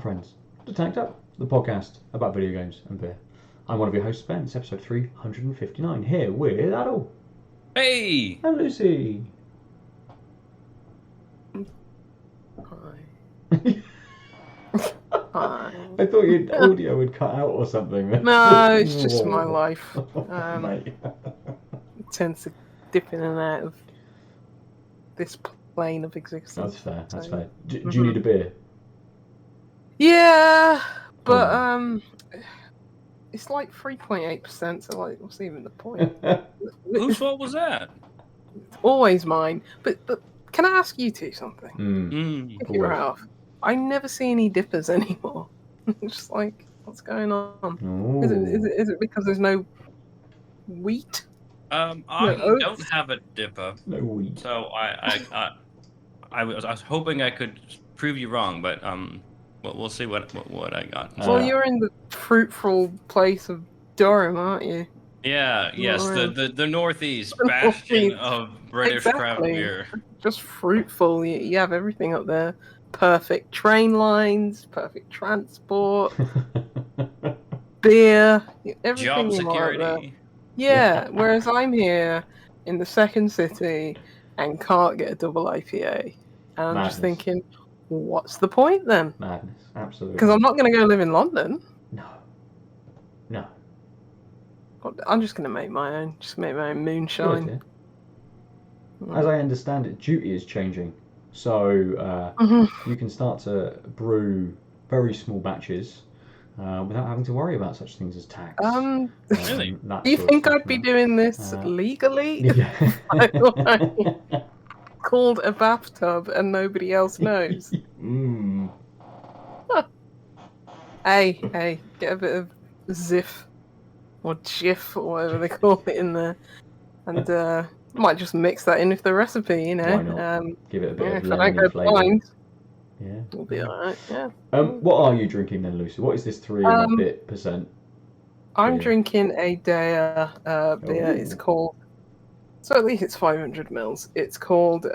friends, to Tanked Up, the podcast about video games and beer. I'm one of your hosts, Ben. It's episode 359, here with Aadil. Hey! And Lucy. Hi. Hi. I thought your audio would cut out or something. No, it's just my life. Mate. It tends to dip in and out of this plane of existence. That's fair. Do you need a beer? Yeah, but it's like 3.8%, so like, what's even the point? Whose fault was that? It's always mine. But can I ask you two something? Mm. If you're off, I never see any dippers anymore. It's just like, what's going on? Ooh. Is it because there's no wheat? I don't have a dipper, No wheat. so I was hoping I could prove you wrong, but we'll see what I got. Well, you're in the fruitful place of Durham, aren't you? Yes, Durham. the northeast The bastion northeast. of British craft Exactly. beer. Just fruitful. You have everything up there. Perfect train lines, perfect transport, beer, everything Job you want up there. security. Yeah, whereas I'm here in the second city and can't get a double IPA. And I'm just Madness. thinking, what's the point then? Madness, absolutely. Because I'm not going to go live in London. No. I'm just going to make my own. Just make my own moonshine. Good idea. As I understand it, duty is changing. So you can start to brew very small batches without having to worry about such things as tax. Really? Do you think I'd be doing this legally? Yeah. Called a bathtub and nobody else knows. Hey, get a bit of ziff or jiff or whatever they call it in there, and might just mix that in with the recipe, you know. Why not? Give it a bit of if I don't go lemony flavour. blind, Yeah. we'll be alright. Yeah. What are you drinking then, Lucy? What is this 3 and a bit percent? I'm beer? drinking a Deya beer. It's Ooh. called. So at least it's 500 mils. It's called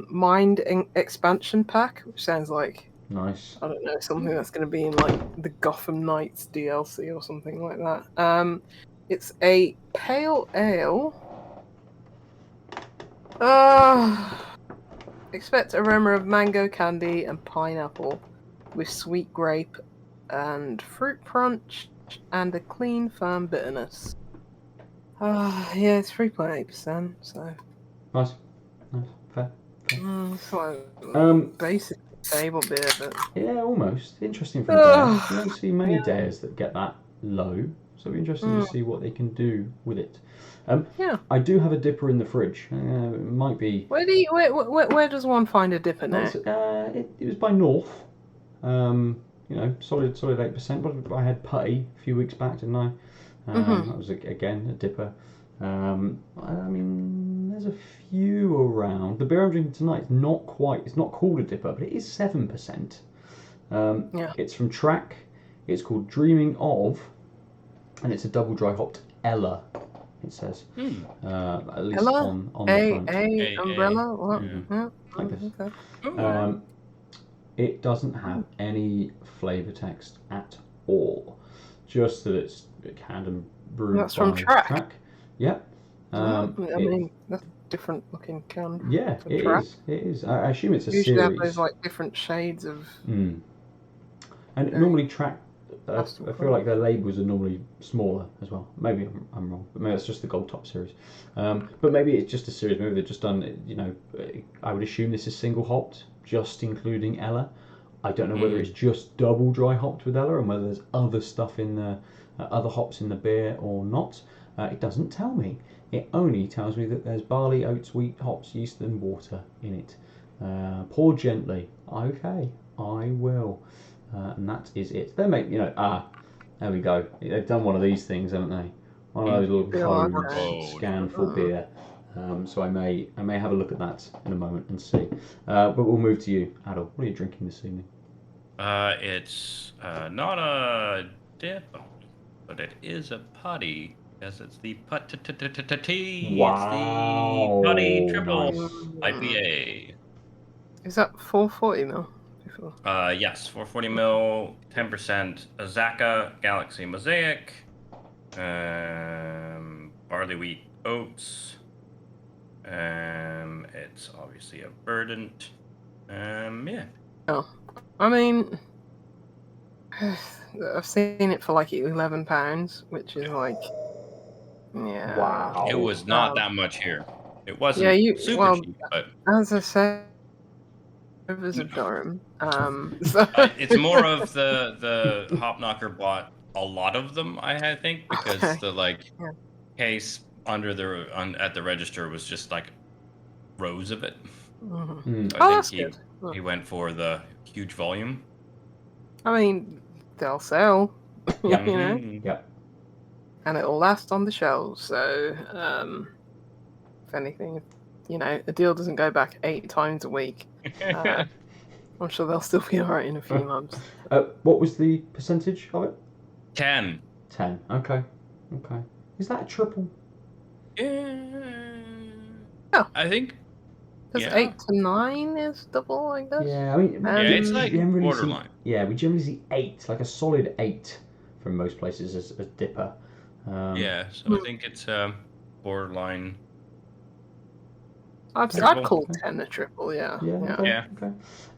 Mind Expansion Pack, which sounds like, Nice. I don't know, something that's going to be in like the Gotham Knights DLC or something like that. It's a pale ale. Expect aroma of mango candy and pineapple with sweet grape and fruit punch and a clean, firm bitterness. Yeah, it's 3.8%, so... Nice. Fair. It's like basic table beer, but... Yeah, almost. Interesting from Deya. You don't see many Deyas that get that low, so it'll be interesting to see what they can do with it. Yeah. I do have a dipper in the fridge. It might be... Where does one find a dipper now? It was by North. Solid 8%. But I had Puttty a few weeks back, didn't I? That was, again, a dipper. I mean, there's a few around. The beer I'm drinking tonight is not called a dipper, but it is 7%. It's from Track. It's called Dreaming Of, and it's a double dry hopped Ella, it says. At least Ella? on the front. A umbrella? What? Yeah. Like this. Okay. It doesn't have any flavour text at all. Just that it's canned and brewed. That's from Track. Yeah. I mean, that's a different looking can. Yeah, it is. I assume it's a Usually series. have those like different shades of. And normally Track. I feel like their labels are normally smaller as well. Maybe I'm wrong, but maybe it's just the Gold Top series. But maybe it's just a series. Maybe they've just done. I would assume this is single hopped, just including Ella. I don't know whether it's just double dry hopped with Ella and whether there's other stuff in the other hops in the beer or not. It doesn't tell me. It only tells me that there's barley, oats, wheat, hops, yeast, and water in it. Pour gently. Okay, I will. And that is it. They make, there we go. They've done one of these things, haven't they? One of those little codes scanned for beer. So I may have a look at that in a moment and see. But we'll move to you, Aadil. What are you drinking this evening? It's not a dip, but it is a putty. Yes, it's the Puttty. Wow. It's the Puttty Triple Nice. IPA. Is that 440 mil? Cool. Yes, 440 mil, 10% Azaka Galaxy Mosaic, barley wheat oats. It's obviously a Verdant. Yeah. Oh, I mean, I've seen it for like £11, which is like, yeah. Wow. It was not Um, that much here. It Yeah, wasn't super cheap, but as I said, Rivers of Durham. So it's more of the Hop Knocker bought a lot of them, I think, because okay. the like Yeah. case at the register was just like rows of it. Mhm. Mm. So I Oh, think that's good. he went for the huge volume. I mean, they'll sell, Yep. you know, Mhm. Yep. and it'll last on the shelves. So, if anything, you know, a deal doesn't go back 8 times a week. I'm sure they'll still be alright in a few months. What was the percentage of it? 10. 10. Okay. Okay. Is that a triple? Yeah. I think. Because Yeah. 8 to 9 is double, I guess. Yeah, I mean, Yeah, it's like generally borderline. we generally see 8, like a solid 8 from most places as dipper. Yeah, so I think it's borderline. I'd Triple. call Okay. 10 a triple, yeah. Yeah. Yeah. Okay. Yeah.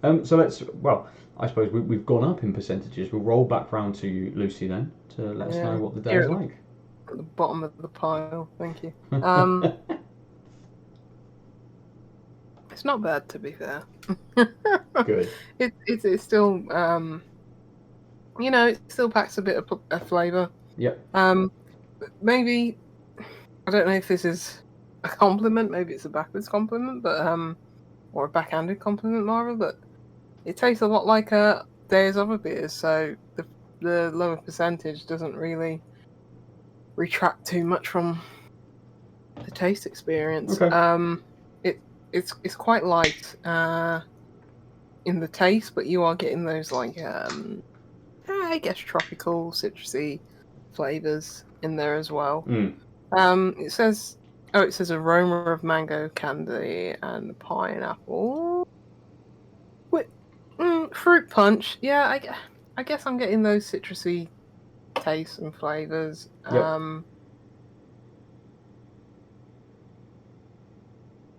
Okay. So let's. Well, I suppose we've gone up in percentages. We'll roll back round to you, Lucy, then, to let us know what the day Here is at like. the bottom of the pile, thank you. It's not bad, to be fair. Good. It's still you know, it still packs a bit of flavour. Yep. Maybe I don't know if this is a compliment. Maybe it's a backwards compliment, but or a backhanded compliment, rather. But it tastes a lot like Deya's other beers, so the lower percentage doesn't really retract too much from the taste experience. Okay. It's quite light in the taste, but you are getting those like I guess tropical, citrusy flavors in there as well. Mm. It says aroma of mango candy and pineapple. Fruit punch. Yeah, I guess I'm getting those citrusy tastes and flavors. Yep.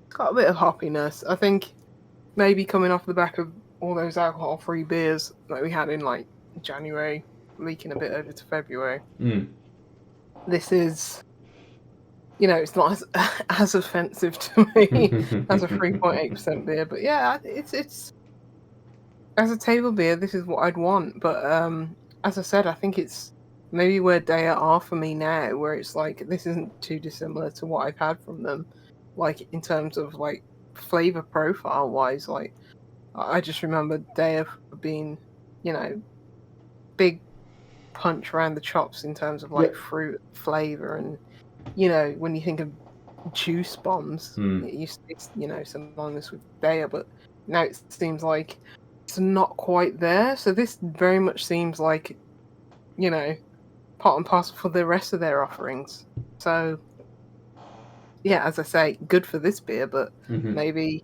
It's got a bit of hoppiness. I think maybe coming off the back of all those alcohol-free beers that we had in like January, leaking a bit over to February. Mm. This is, you know, it's not as offensive to me as a 3.8% beer, but yeah, it's as a table beer, this is what I'd want. But as I said, I think it's maybe where Deya are for me now, where it's like this isn't too dissimilar to what I've had from them, like in terms of like flavor profile wise. Like I just remember Deya being, you know, big punch around the chops in terms of like Yep. fruit flavor, and you know when you think of juice bombs, it used to be, you know, synonymous with Deya, but now it seems like it's not quite there. So this very much seems like, you know, part and parcel for the rest of their offerings. So yeah, as I say, good for this beer, but maybe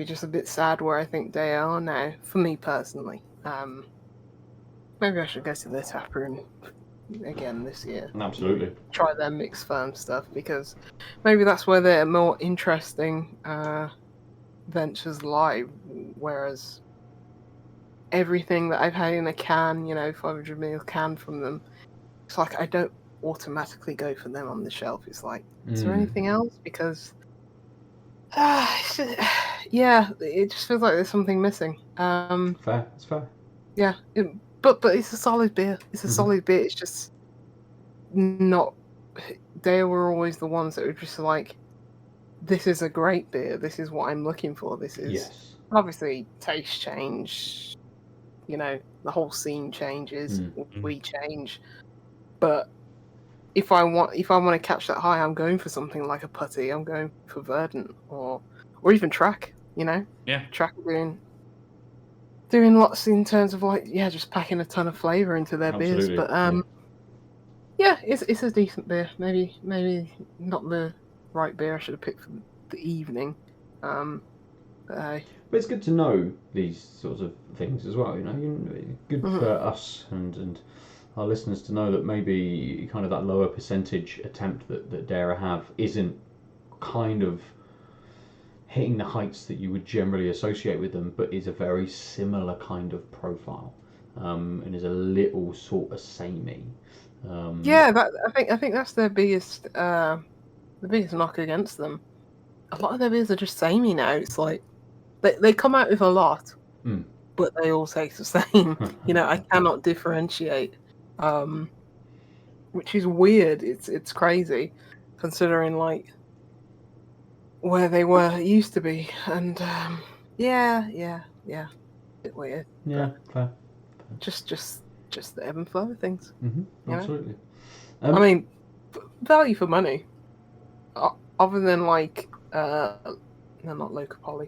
just a bit sad where I think they are now, for me personally. Maybe I should go to their taproom again this year. Absolutely. Try their mixed firm stuff, because maybe that's where their more interesting ventures lie. Whereas everything that I've had in a can, you know, 500 ml can from them, it's like I don't automatically go for them on the shelf. It's like, is there anything else? Because yeah, it just feels like there's something missing. Fair. It's fair. Yeah, but it's a solid beer. It's a solid beer. It's just not. They were always the ones that were just like, this is a great beer. This is what I'm looking for. This is obviously taste change. You know, the whole scene changes. We change, but if I want to catch that high, I'm going for something like a Puttty. I'm going for Verdant or even Track. You know, Track doing lots in terms of like just packing a ton of flavor into their beers. But yeah, it's a decent beer. Maybe not the right beer I should have picked for the evening. Aye. But it's good to know these sorts of things as well. Good for us and our listeners to know that maybe kind of that lower percentage attempt that Deya have isn't kind of hitting the heights that you would generally associate with them, but is a very similar kind of profile, and is a little sort of samey. Yeah, I think that's their biggest knock against them. A lot of their beers are just samey now. It's like they come out with a lot, but they all taste the same. I cannot differentiate, which is weird. It's crazy, considering like where they used to be, and yeah, a bit weird. Yeah, fair. Just the ebb and flow of things. Absolutely. I mean, value for money. Other than like, they're not local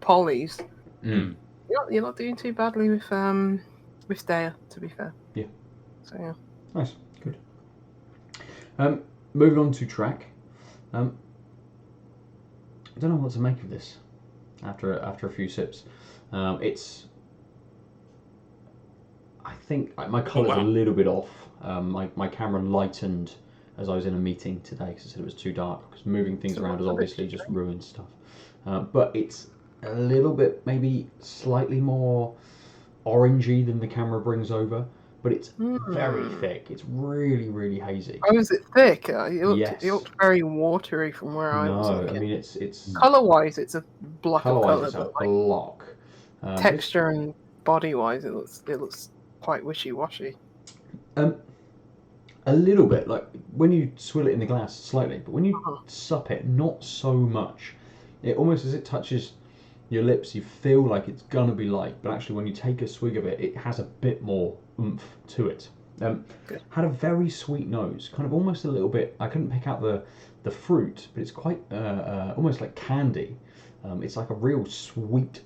polys. You're not doing too badly with Deya, to be fair. Yeah. So yeah. Nice, good. Moving on to track. I don't know what to make of this. After a few sips, I think my colour's a little bit off. My camera lightened as I was in a meeting today because I said it was too dark, because moving things around has obviously just ruined stuff. But it's a little bit, maybe slightly more orangey than the camera brings over, but it's very thick. It's really, really hazy. Oh, is it thick? Yes. It looked very watery from where I was looking. No, I mean it's colour-wise, it's a block of colour. It's a block. Texture and body-wise, it looks quite wishy-washy. A little bit, like when you swill it in the glass, slightly, but when you sup it, not so much. It almost, as it touches your lips, you feel like it's gonna be light, but actually when you take a swig of it, it has a bit more oomph to it. Had a very sweet nose, kind of almost a little bit, I couldn't pick out the fruit, but it's quite almost like candy. It's like a real sweet.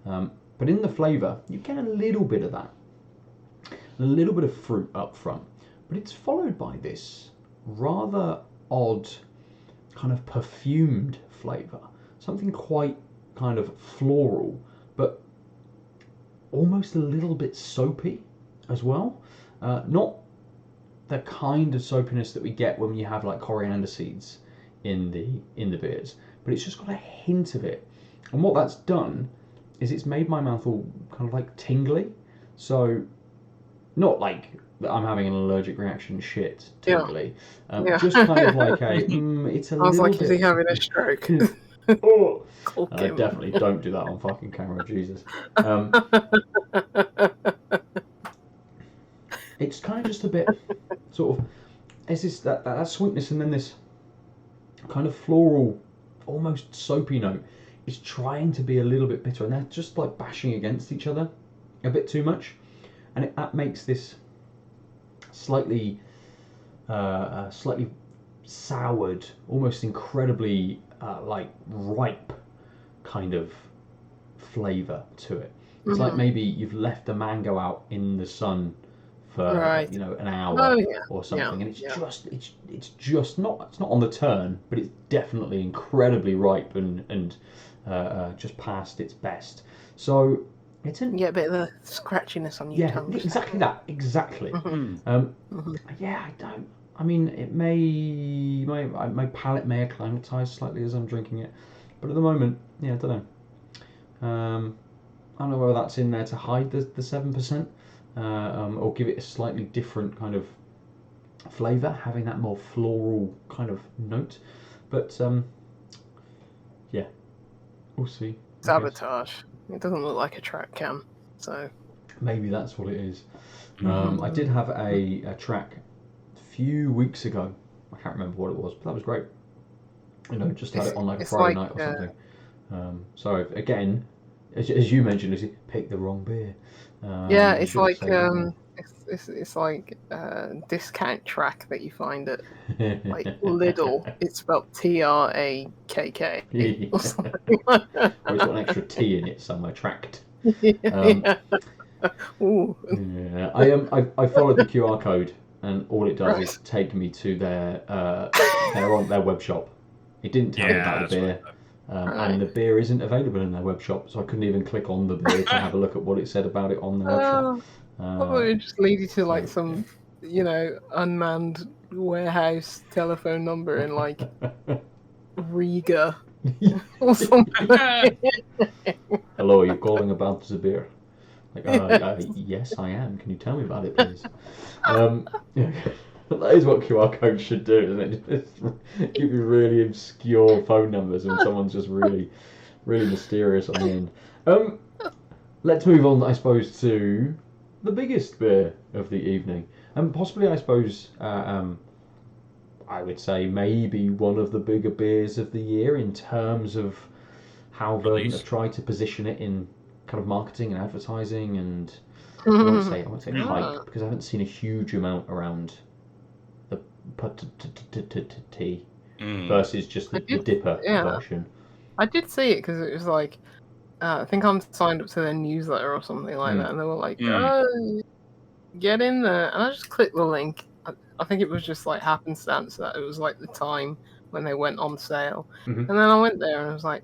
But in the flavour, you get a little bit of that. A little bit of fruit up front. But it's followed by this rather odd kind of perfumed flavour. Something quite kind of floral, but almost a little bit soapy as well. Not the kind of soapiness that we get when you have like coriander seeds in the beers, but it's just got a hint of it. And what that's done is it's made my mouth all kind of like tingly. So not like I'm having an allergic reaction shit tingly. Just kind of like it's a little bit... I was like, is he having a stroke? Oh, definitely don't do that on fucking camera, Jesus. It's kind of just a bit sort of, it's this that sweetness, and then this kind of floral, almost soapy note is trying to be a little bit bitter, and they're just like bashing against each other a bit too much, and that makes this slightly soured, almost incredibly like ripe kind of flavour to it. It's like maybe you've left a mango out in the sun for an hour or something, and it's just not, it's not on the turn, but it's definitely incredibly ripe and just past its best. So it's you get a bit of a scratchiness on your tongue. Exactly that. Exactly. Yeah, I don't. I mean, it may my palate may acclimatise slightly as I'm drinking it, but at the moment, I don't know. I don't know whether that's in there to hide the 7%, or give it a slightly different kind of flavour, having that more floral kind of note. But yeah, we'll see. Sabotage. It doesn't look like a track cam, so maybe that's what it is. I did have a track a few weeks ago. I can't remember what it was, but that was great. Just had it on like a Friday night or something. So again, as you mentioned, Lucy, pick the wrong beer. It's like it's like a discount track that you find at like Lidl. It's spelled TRAKK. Or it's got an extra T in it somewhere. Tracked. Ooh. Yeah, I followed the QR code, and all it does is take me to their web shop. It didn't tell me about the beer. And the beer isn't available in their web shop, so I couldn't even click on the beer to have a look at what it said about it on the web shop. I thought it would just lead you to like so- some, unmanned warehouse telephone number in like Riga or something. Hello, are you calling about the beer? Like, yes, I am. Can you tell me about it, please? That is what QR codes should do, isn't it? Just give you really obscure phone numbers when someone's just really, really mysterious on the end. Let's move on, I suppose, to the biggest beer of the evening, and possibly, I suppose, I would say maybe one of the bigger beers of the year in terms of how Verdant have tried to position it in kind of marketing and advertising, and I won't say hype, because I haven't seen a huge amount around the Puttty versus just the dipper version. I did see it because it was like, I think I'm signed up to their newsletter or something like that, and they were like, "Oh, get in there," and I just clicked the link. I think it was just like happenstance that it was like the time when they went on sale, and then I went there and I was like,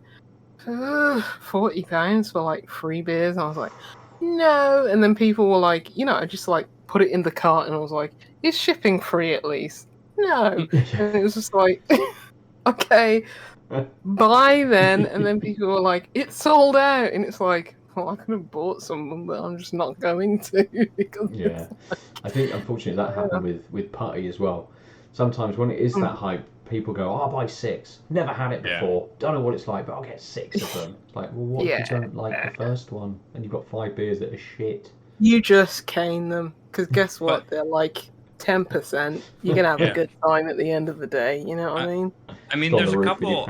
£40 for like 3 beers, and I was like, no, and then people were like, I just like put it in the cart, and I was like, is shipping free at least? No, and it was just like, okay, bye then, and then people were like, it's sold out, and it's like, well, I could have bought some, but I'm just not going to. Because I think unfortunately that happened with Puttty as well. Sometimes when it is that hype, people go, I'll buy 6. Never had it before. Don't know what it's like, but I'll get 6 of them. It's like, well, what if you don't like the first one and you've got 5 beers that are shit? You just cane them, because guess what? They're like 10%. You're going to have a good time at the end of the day, you know what I mean? I mean, there's a couple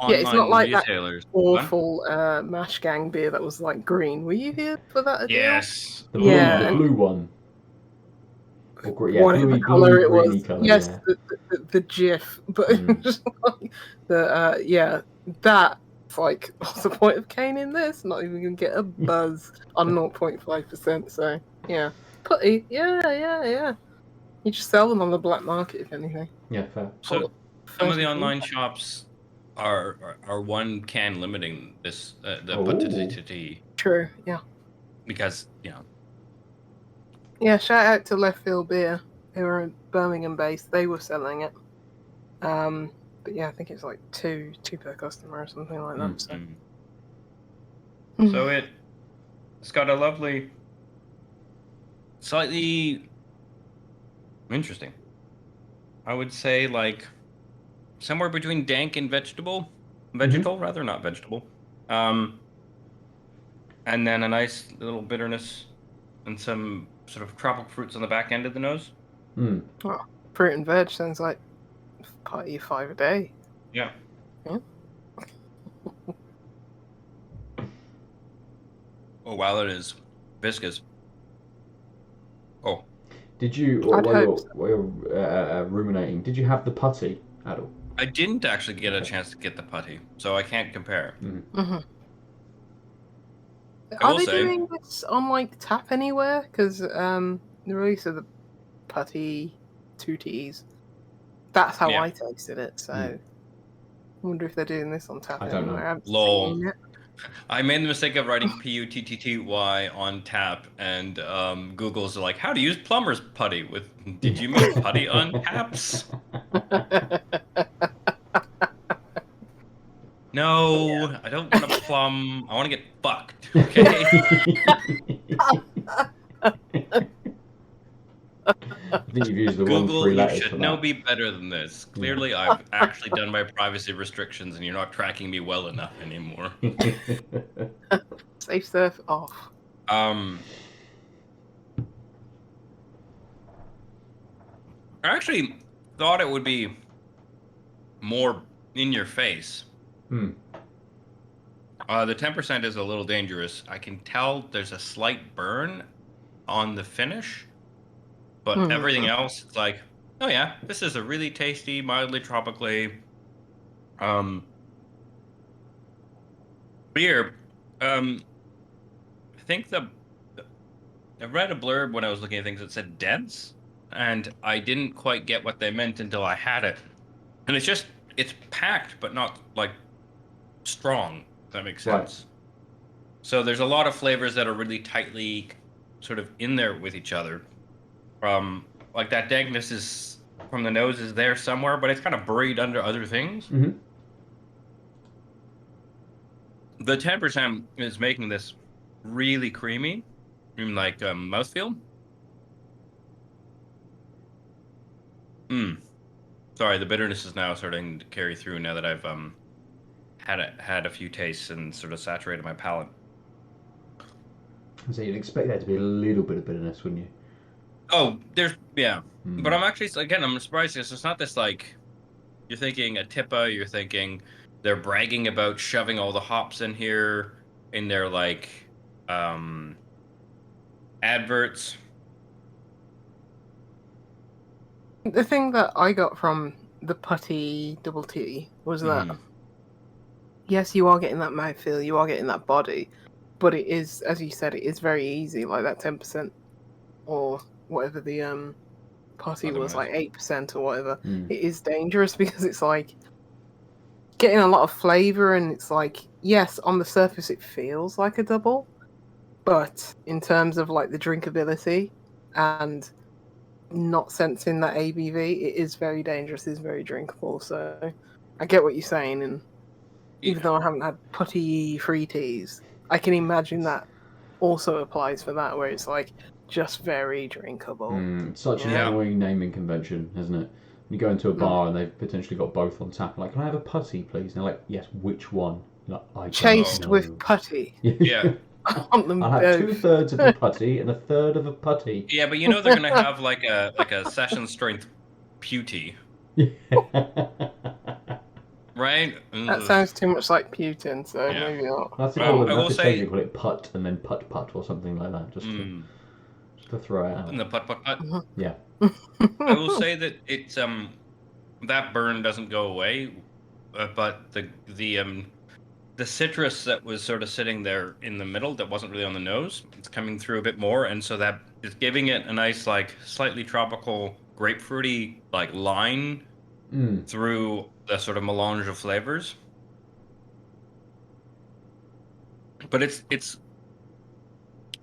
it's not like retailers. That awful Mash Gang beer that was like green. Were you here for that? Aadil? Yes. The blue one. Or, whatever color it was. Color, yes, the GIF. But just like that's like, what's the point of caning this? Not even going to get a buzz on 0.5%. So, yeah. Puttty, yeah. You just sell them on the black market, if anything. Yeah, fair. So, some of the online shops are 1 can limiting this, the Puttty. True, yeah. Because, Yeah, shout out to Left Field Beer, who are Birmingham based. They were selling it. But yeah, I think it's like two per customer or something like that. So it's got a lovely, slightly interesting, I would say, like somewhere between dank and vegetal rather, not vegetable. And then a nice little bitterness and some sort of tropical fruits on the back end of the nose. Oh, fruit and veg sounds like Puttty 5 a day. Yeah. Oh wow, that is viscous. Oh. Did you, while you're ruminating, did you have the Puttty, Aadil? I didn't actually get a chance to get the Puttty, so I can't compare. Are they doing this on like tap anywhere? Because the release of the Puttty 2 Ts, that's how I tasted it. So I wonder if they're doing this on tap anywhere. Lol. I made the mistake of writing Puttty on tap, and Google's like, how to use plumber's putty with. Did you mean putty on taps? No, I don't want to plumb. I want to get fucked. Okay. I think you've used the Google, 1 3 you letters should for know that. be better than this. Clearly, I've actually done my privacy restrictions, and you're not tracking me well enough anymore. Safe surf off. I actually thought it would be more in your face. The 10% is a little dangerous. I can tell there's a slight burn on the finish, but everything else, it's like, oh yeah, this is a really tasty, mildly tropically beer. I think I read a blurb when I was looking at things that said dense, and I didn't quite get what they meant until I had it. And it's packed, but not like strong. If that makes Right. sense. So there's a lot of flavors that are really tightly sort of in there with each other. Like that dankness is from the nose is there somewhere, but it's kind of buried under other things. Mm-hmm. The 10% is making this really creamy, like mouthfeel. Sorry, the bitterness is now starting to carry through now that I've had a few tastes and sort of saturated my palate. So you'd expect there to be a little bit of bitterness, wouldn't you? Oh, but I'm actually again I'm surprised because it's not this like you're thinking a tippa, you're thinking they're bragging about shoving all the hops in here in their like adverts. The thing that I got from the Puttty double T was that yes, you are getting that mouthfeel, you are getting that body, but it is, as you said, it is very easy, like that 10% or whatever the Puttty was, like 8% or whatever. It is dangerous because it's like getting a lot of flavor, and it's like, yes, on the surface it feels like a double, but in terms of like the drinkability and not sensing that ABV, it is very dangerous, it is very drinkable. So I get what you're saying, and even though I haven't had Puttty free teas, I can imagine that also applies for that, where it's like just very drinkable. Such an annoying naming convention, isn't it? You go into a bar and they've potentially got both on tap. Like, can I have a Puttty, please? And they're like, yes, which one? Like, I Chased don't with know. Putty. Yeah. I want them I'll have both. 2/3 of a Puttty and 1/3 of a Puttty. Yeah, but you know they're gonna have like a session strength Puttty, right? That sounds too much like Putin, so Yeah. maybe not. That's Well, call it, I will that's say- they call it putt and then putt or something like that, just to throw it out. In the putt. Yeah. I will say that it's that burn doesn't go away, but the citrus that was sort of sitting there in the middle that wasn't really on the nose, it's coming through a bit more, and so that is giving it a nice like slightly tropical grapefruity like line through the sort of melange of flavors. But it's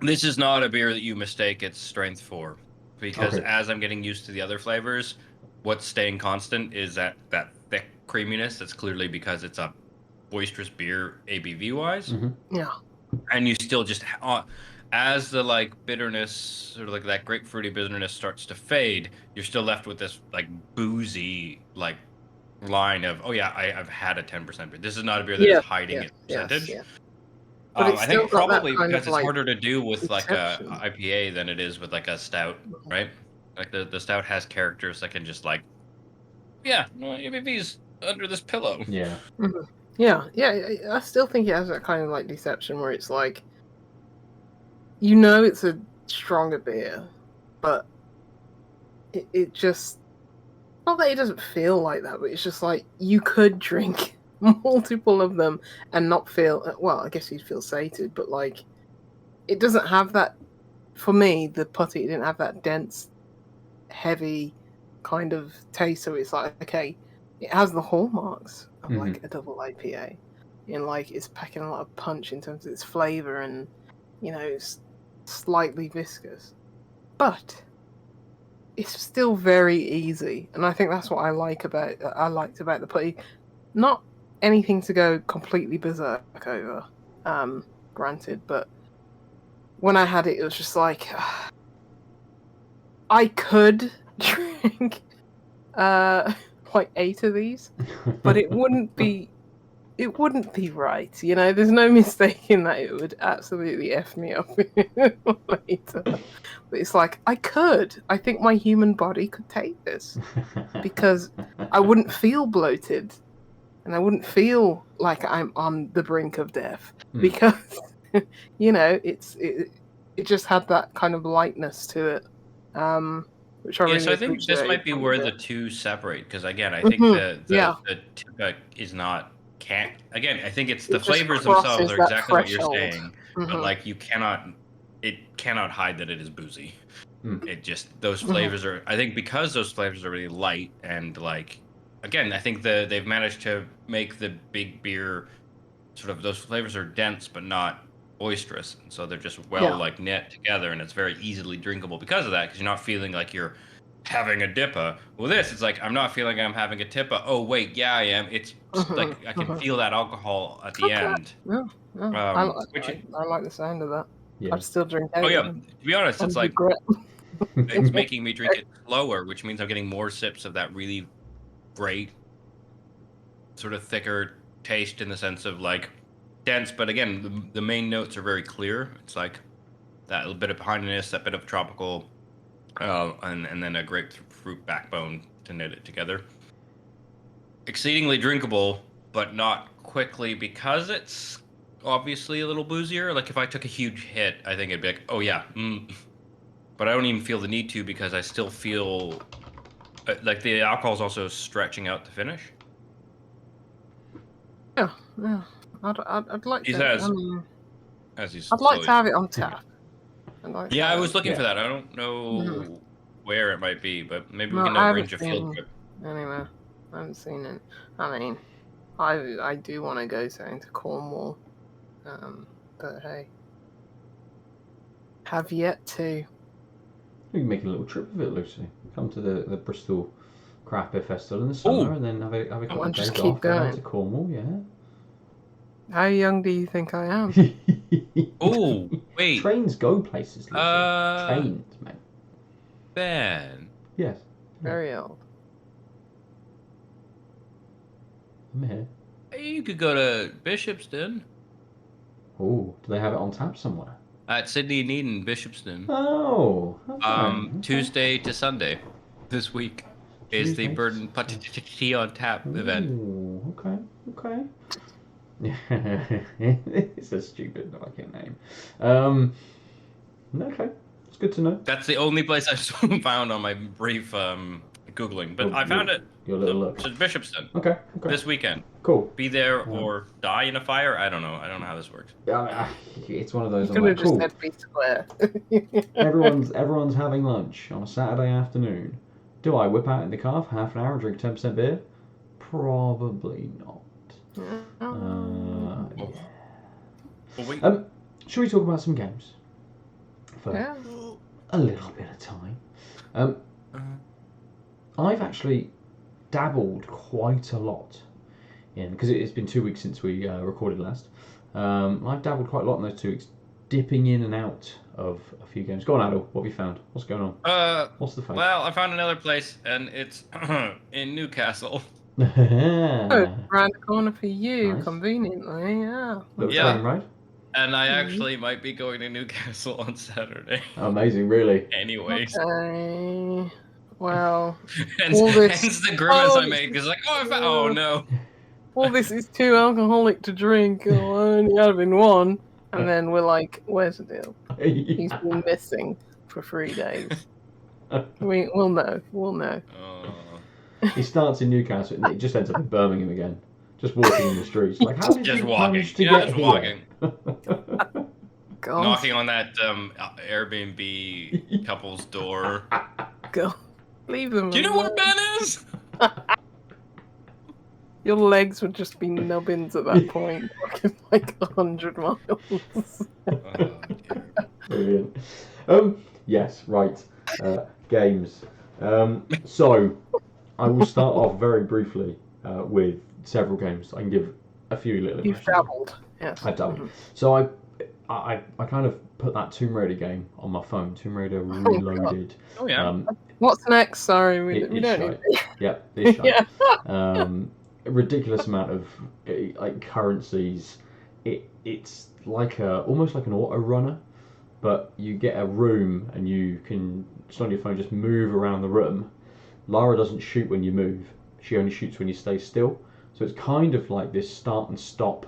this is not a beer that you mistake its strength for, because as I'm getting used to the other flavors, what's staying constant is that thick creaminess. That's clearly because it's a boisterous beer ABV wise. Yeah. And you still just as the like bitterness, sort of like that grapefruity bitterness starts to fade, you're still left with this like boozy like line of I've had a 10% beer. This is not a beer that is hiding its percentage. But it's I think still got that probably kind because of, it's like, harder to do with like a exception. IPA than it is with like a stout, right? Like the stout has characters that can just like, ABV's under this pillow. Yeah. Yeah, I still think it has that kind of like deception where it's like, you know, it's a stronger beer, but it just, not that it doesn't feel like that, but it's just like you could drink multiple of them and not feel, well, I guess you'd feel sated, but like it doesn't have that, for me, the Puttty didn't have that dense, heavy kind of taste, so it's like, okay, it has the hallmarks of like a double IPA, and like it's packing a lot of punch in terms of its flavor, and you know, it's slightly viscous, but it's still very easy, and I think that's what I liked about the Puttty. Not anything to go completely berserk over, granted, but when I had it, it was just like I could drink like 8 of these, but it wouldn't be right, you know. There's no mistaking that it would absolutely F me up later. But it's like I think my human body could take this, because I wouldn't feel bloated and I wouldn't feel like I'm on the brink of death, because you know, it just had that kind of lightness to it, which I really So I think this might be where the two separate, because again, I think the tippa is not again, I think it's the flavors themselves are exactly what you're saying, but like it cannot hide that it is boozy. It just, those flavors are, I think because those flavors are really light, and like, again, I think they've managed to make the big beer sort of those flavors are dense but not boisterous, and so they're just Yeah. like knit together, and it's very easily drinkable because of that. Because you're not feeling like you're having a dippa. Well, this it's like I'm not feeling I'm having a tippa. Oh wait, yeah, I am. It's like I can feel that alcohol at the Okay. end. Yeah, Which I like the sound of that. Yeah. I'd still drink oh yeah, out. to be honest, it's like regret. it's making me drink it slower, which means I'm getting more sips of that really great, sort of thicker taste in the sense of like dense, but again, the main notes are very clear. It's like that little bit of pineiness, that bit of tropical, and then a grapefruit backbone to knit it together. Exceedingly drinkable, but not quickly because it's obviously a little boozier. Like if I took a huge hit, I think it'd be like, oh yeah, but I don't even feel the need to because I still feel like the alcohol is also stretching out the finish. Yeah. I'd like He to. says, I mean, as he's I'd like slowly- to have it on tap. I'd like to Yeah, I have was it- looking Yeah. for that. I don't know where it might be, but maybe No, we can I arrange a haven't field seen- trip. Anyway, I haven't seen it. I mean, I do want to go something to Cornwall, but hey, have yet to. We can make a little trip of it, Lucy. Come to the Bristol Craft Beer Festival in the summer, Ooh. and then have a couple And of just days keep off. Go down going. to Cornwall, yeah. How young do you think I am? Oh, wait. Trains go places, Lucy. Trains, mate. Ben. Yes. Very old. I'm here. Hey, you could go to Bishopston. Oh, do they have it on tap somewhere? At Sydney and Eden, Bishopston. Oh. Okay. Tuesday to Sunday this week is the Tuesday to Verdant Puttty on Tap event. Ooh, okay. It's a stupid fucking name. Okay, it's good to know. That's the only place I've found on my brief Googling, but I found it. Your little look. So it's Bishopston Okay. this weekend. Cool. Be there or die in a fire. I don't know how this works. Yeah, it's one of those. You I'm could have like, just cool. said be square. Everyone's having lunch on a Saturday afternoon. Do I whip out in the car for half an hour and drink 10% beer? Probably not. Well, we, Shall we talk about some games? For Yeah. a little bit of time. I've actually dabbled quite a lot in, because it's been 2 weeks since we recorded last. I've dabbled quite a lot in those 2 weeks, dipping in and out of a few games. Go on, Aadil, what have you found? What's going on? What's the fact? well, I found another place, and it's in Newcastle. Oh, round the corner for you, Nice. conveniently, yeah. Looks Yeah. fun, right? And I actually might be going to Newcastle on Saturday. Amazing, really. Anyways. Okay. Well, hence, all this- hence the grimace Oh, I made, because like, oh no. all this is too alcoholic to drink. Oh, I only having one. And then we're like, where's Aadil? He's been missing for 3 days. We'll know. We'll know. He starts in Newcastle and it just ends up in Birmingham again. Just walking in the streets. Like, how did Just you walking. manage to Yeah, get just here? walking. God. Knocking on that Airbnb couple's door. God. Leave them Do you know alone. where Ben is? Your legs would just be nubbins at that point. Walking like 100 miles. Brilliant. Yes, right. Games. So, I will start off very briefly with several games. I can give a few little You've impressions. dabbled. Yes. I've dabbled. So I kind of put that Tomb Raider game on my phone. Tomb Raider Reloaded. Oh yeah. What's next? Sorry, we It's don't shite. need. Yep, it's shite. Yeah. A ridiculous amount of like currencies. It's like almost like an auto runner, but you get a room and you can just on your phone just move around the room. Lara doesn't shoot when you move; she only shoots when you stay still. So it's kind of like this start and stop,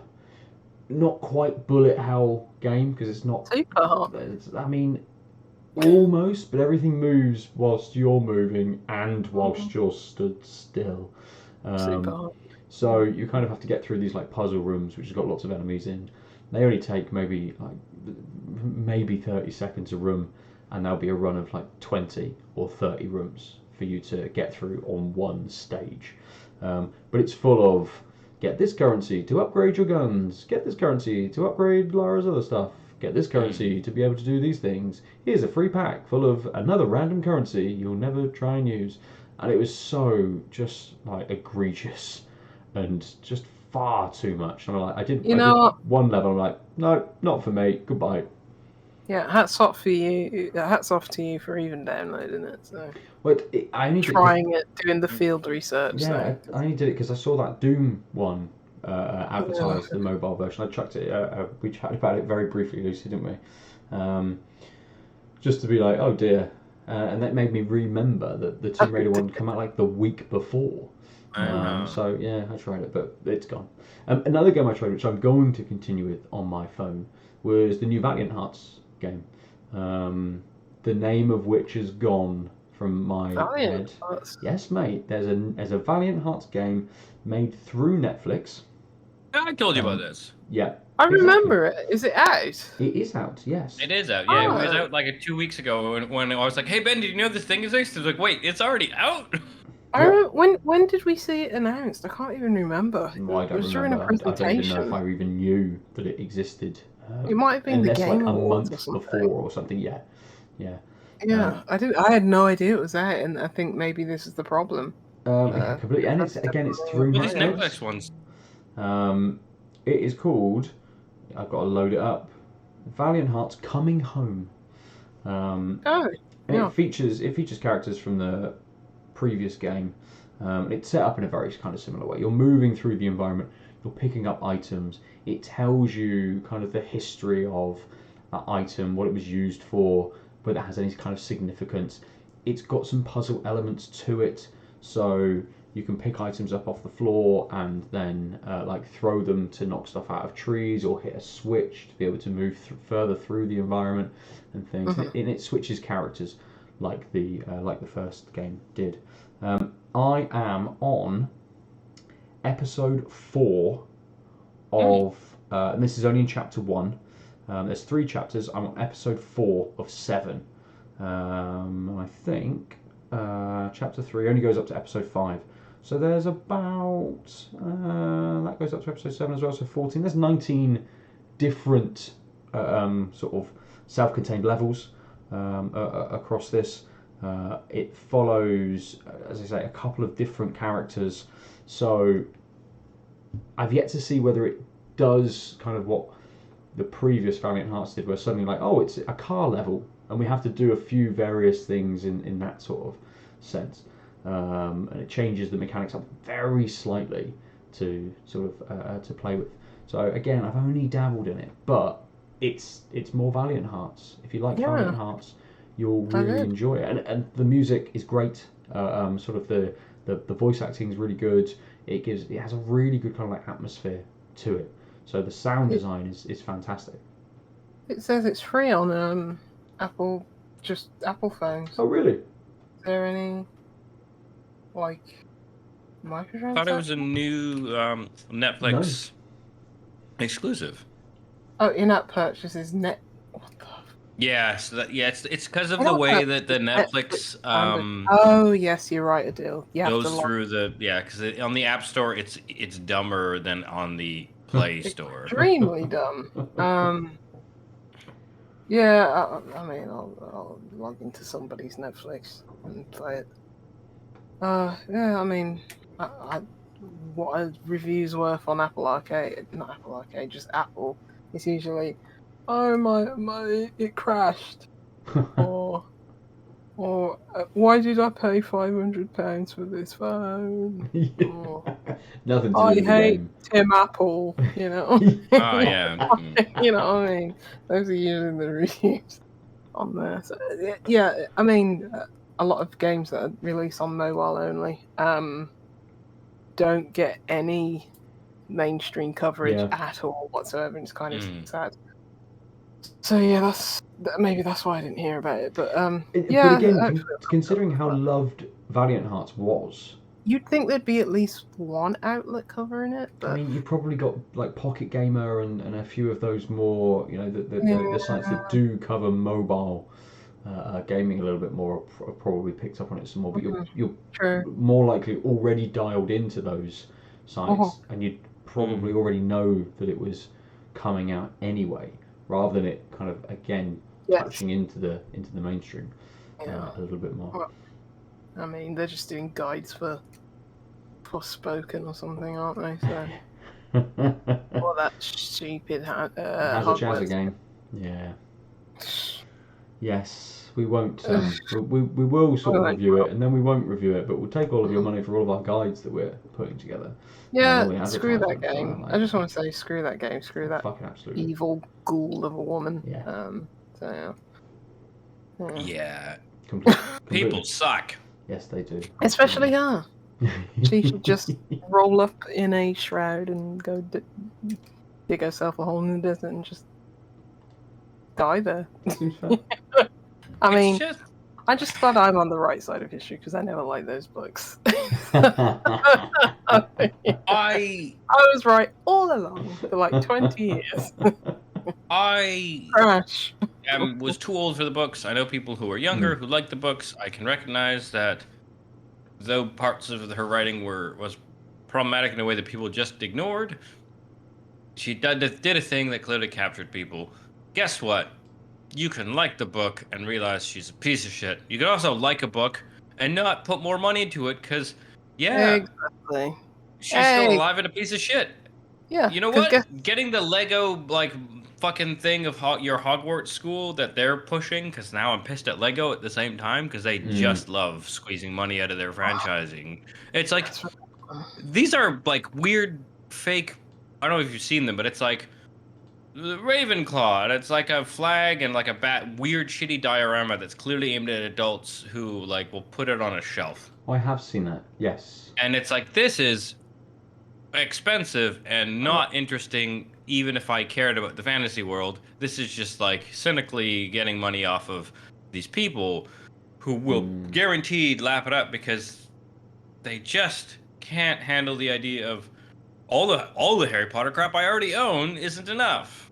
not quite bullet hell game because it's not. Super hot. I mean, almost, but everything moves whilst you're moving and whilst you're stood still. Super hot. So you kind of have to get through these like puzzle rooms, which has got lots of enemies in. They only take maybe 30 seconds a room, and there'll be a run of like 20 or 30 rooms for you to get through on one stage. But it's full of Get this currency to upgrade your guns. Get this currency to upgrade Lara's other stuff. Get this currency to be able to do these things. Here's a free pack full of another random currency you'll never try and use. And it was so just like egregious and just far too much. And I'm like, I did one level. I'm like, no, not for me. Goodbye. Yeah, hats off for you. Hats off to you for even downloading it. So. Well, I only trying it, doing the field research. Yeah, so. I only did it because I saw that Doom one advertised, the mobile version. I chucked it. We chatted about it very briefly, Lucy, didn't we? Just to be like, oh dear, and that made me remember that the Tomb Raider one came out like the week before. So yeah, I tried it, but it's gone. Another game I tried, which I'm going to continue with on my phone, was the new Valiant Hearts game. The name of which is gone from my head. Hearts. Yes, mate. There's a Valiant Hearts game made through Netflix. I told you about this. Yeah. I remember it. Is it out? It is out, yes. It is out. Yeah, it was out like 2 weeks ago when I was like, "Hey Ben, did you know this thing is out?" He was like, "Wait, it's already out." I remember, when did we see it announced? I can't even remember. No, I don't it was remember. during a presentation. I don't even know if I even knew that it existed. It might have been the Game like a Awards month or before or something. Yeah. Yeah, I had no idea it was out, and I think maybe this is the problem. Completely, and it's through Netflix. Netflix Ones. It is called. I've got to load it up. Valiant Hearts Coming Home. It features characters from the previous game. It's set up in a very kind of similar way. You're moving through the environment. You're picking up items. It tells you kind of the history of that item, what it was used for, whether it has any kind of significance. It's got some puzzle elements to it, so you can pick items up off the floor and then like throw them to knock stuff out of trees, or hit a switch to be able to move further through the environment and things. And it switches characters like the first game did. I am on episode 4 of, and this is only in chapter 1. There's 3 chapters. I'm on episode 4 of 7. I think chapter 3 only goes up to episode 5. So there's about, that goes up to episode 7 as well, so 14. There's 19 different sort of self-contained levels across this. It follows, as I say, a couple of different characters. So I've yet to see whether it does kind of what the previous Valiant Hearts did, where suddenly like, oh, it's a car level, and we have to do a few various things in that sort of sense. And it changes the mechanics up very slightly to sort of to play with. So again, I've only dabbled in it, but it's more Valiant Hearts. If you like Valiant Hearts, you'll really enjoy it, and the music is great. Sort of the voice acting is really good. It has a really good kind of like atmosphere to it. So the sound design is fantastic. It says it's free on Apple phones. Oh really? Is there any like microtransactions? I thought it was a new Netflix exclusive. Oh, in-app purchases What the? Yeah, so it's because of the way that the Netflix oh yes, you're right, Aadil. Goes through because on the App Store it's dumber than on the Play Store. Extremely dumb. Yeah, I mean, I'll log into somebody's Netflix and play it. Yeah, I mean, what a review's worth on Apple Arcade, not Apple Arcade, just Apple. It's usually, oh my, it crashed, or why did I pay £500 for this phone? Or, nothing to I do with hate the game. Tim Apple, you know. Oh yeah. You know what I mean? Those are usually the reviews on there. So, yeah, I mean, a lot of games that are released on mobile only don't get any mainstream coverage at all whatsoever, and it's kind of sad. So yeah, maybe that's why I didn't hear about it. But yeah. But again, considering how loved Valiant Hearts was, you'd think there'd be at least one outlet covering it. But... I mean, you've probably got like Pocket Gamer and a few of those more, you know, the sites that do cover mobile gaming a little bit more have probably picked up on it some more. But you're more likely already dialed into those sites, and you'd probably already know that it was coming out anyway, rather than it kind of again touching into the mainstream a little bit more. Well, I mean, they're just doing guides for Forspoken or something, aren't they? So, or that stupid Hazza Chazza game. Yeah. Yes, we won't. We will sort of review it, and then we won't review it, but we'll take all of your money for all of our guides that we're putting together. Yeah, screw that game. I just want to say, screw that game. Screw that absolutely. evil ghoul of a woman. Yeah. So yeah. Completely. People suck. Yes, they do. Especially her. She should just roll up in a shroud and go dig herself a hole in the desert and just die there. Seems fair. I mean, I'm just glad I'm on the right side of history because I never liked those books. I was right all along for like 20 years. I Crash. was too old for the books. I know people who are younger who like the books. I can recognize that though parts of her writing was problematic in a way that people just ignored, she did a thing that clearly captured people. Guess what? You can like the book and realize she's a piece of shit. You can also like a book and not put more money into it because, exactly. She's still alive and a piece of shit. Yeah. You know what? Getting the Lego, like, fucking thing of your Hogwarts school that they're pushing, because now I'm pissed at Lego at the same time because they just love squeezing money out of their franchising. It's like, these are, like, weird, fake, I don't know if you've seen them, but it's like, the Ravenclaw, and it's like a flag and like a weird shitty diorama that's clearly aimed at adults who like will put it on a shelf. I have seen that, yes. And it's like, this is expensive and not interesting even if I cared about the fantasy world. This is just like cynically getting money off of these people who will guaranteed lap it up because they just can't handle the idea of all the Harry Potter crap I already own isn't enough.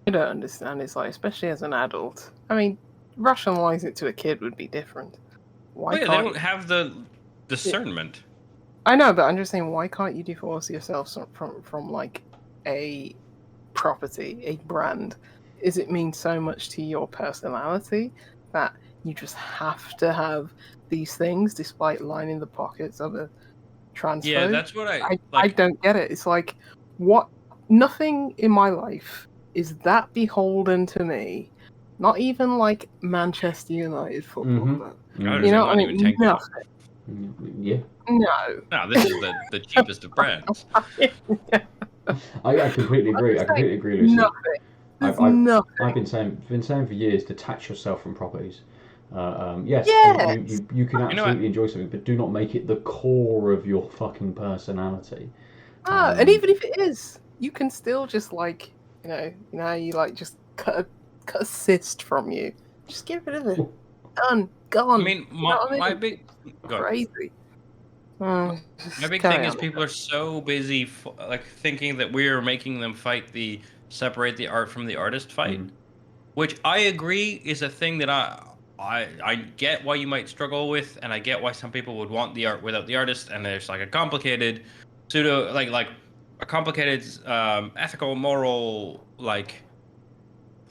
I don't understand. It's like, especially as an adult. I mean, rationalize it to a kid would be different. Why can't they don't have the discernment? I know, but I'm just saying, why can't you divorce yourself from like a property, a brand? Is it mean so much to your personality that you just have to have these things despite lining the pockets of a transfer? Yeah, that's what I don't get it. It's like, what? Nothing in my life is that beholden to me. Not even like Manchester United football club. You know what I mean? Nothing. Yeah. No, this is the cheapest of brands. I completely agree. I completely agree, Lucy. Nothing. Nothing. I've been saying for years, detach yourself from properties. Yes. You can absolutely enjoy something, but do not make it the core of your fucking personality. And even if it is, you can still just like, you like just cut a cyst from you. Just get rid of it. Done. Gone. I mean, my big crazy. My big thing is people are so busy like thinking that we're making them fight separate the art from the artist fight, which I agree is a thing that I get why you might struggle with, and I get why some people would want the art without the artist, and there's like a complicated ethical, moral, like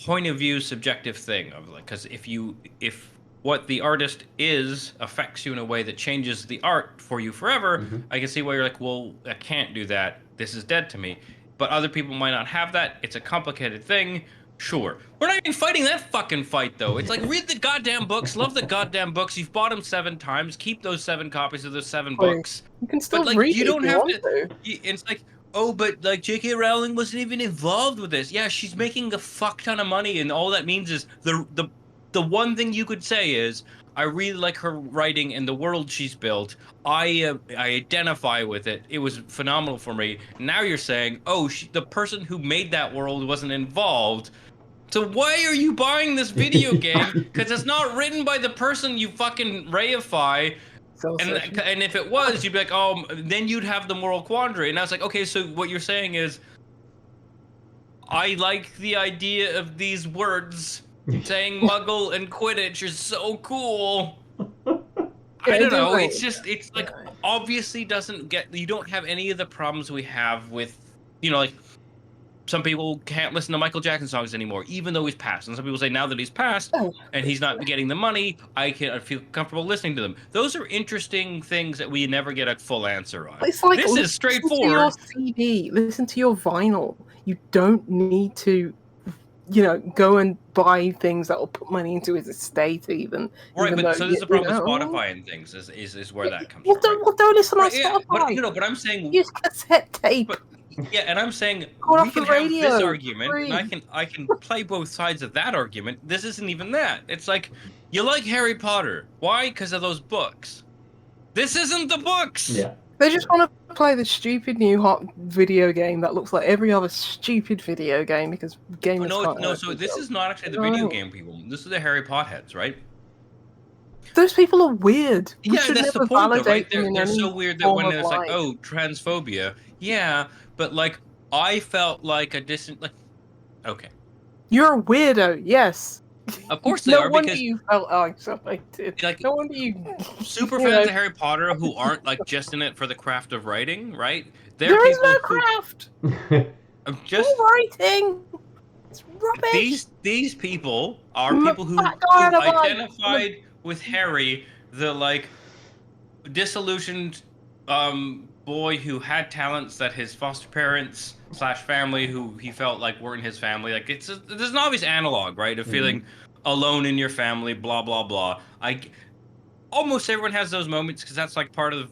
point of view, subjective thing of like, because if what the artist is affects you in a way that changes the art for you forever, I can see why you're like, well, I can't do that. This is dead to me. But other people might not have that. It's a complicated thing. Sure. We're not even fighting that fucking fight, though. It's like, read the goddamn books. Love the goddamn books. You've bought them 7 times. Keep those 7 copies of those 7 books. You can still read it. You don't have to. It's like, oh, but like J.K. Rowling wasn't even involved with this. Yeah, she's making a fuck ton of money, and all that means is the one thing you could say is, I really like her writing and the world she's built. I identify with it. It was phenomenal for me. Now you're saying, oh, the person who made that world wasn't involved. So why are you buying this video game? Because it's not written by the person you fucking reify. And if it was, you'd be like, oh, then you'd have the moral quandary. And I was like, okay, so what you're saying is, I like the idea of these words. Saying Muggle and Quidditch is so cool. I don't know. It's just, it's like obviously doesn't get. You don't have any of the problems we have with, like some people can't listen to Michael Jackson songs anymore, even though he's passed. And some people say now that he's passed and he's not getting the money, I feel comfortable listening to them. Those are interesting things that we never get a full answer on. It's like, this is straightforward. Listen to your CD, listen to your vinyl. You don't need to, go and buy things that will put money into his estate even. Right, even but though, so this is the problem with Spotify and things is where that comes from. Don't listen on Spotify. Yeah, but I'm saying use cassette tape. Yeah, and I'm saying Go we can have this argument, and I can play both sides of that argument. This isn't even that. It's like, you like Harry Potter. Why? Because of those books. This isn't the books! Yeah. They just want to play the stupid new hot video game that looks like every other stupid video game because gamers can't so this is not actually the video game people. This is the Harry Potheads, right? Those people are weird. Yeah, that's the point, though, right? They're so weird that when it's like, oh, transphobia. Yeah, but, like, I felt like a distant... Okay. You're a weirdo, yes. Of course they are, because... you felt isolated. Like, no wonder you... Super fans of Harry Potter who aren't, like, just in it for the craft of writing, right? There is no craft! I'm just... writing! It's rubbish! These people are people who identified with Harry, the, like, disillusioned, boy who had talents that his foster parents / family who he felt like weren't his family. Like, there's an obvious analog, right, of feeling alone in your family, blah blah blah. Almost everyone has those moments because that's like part of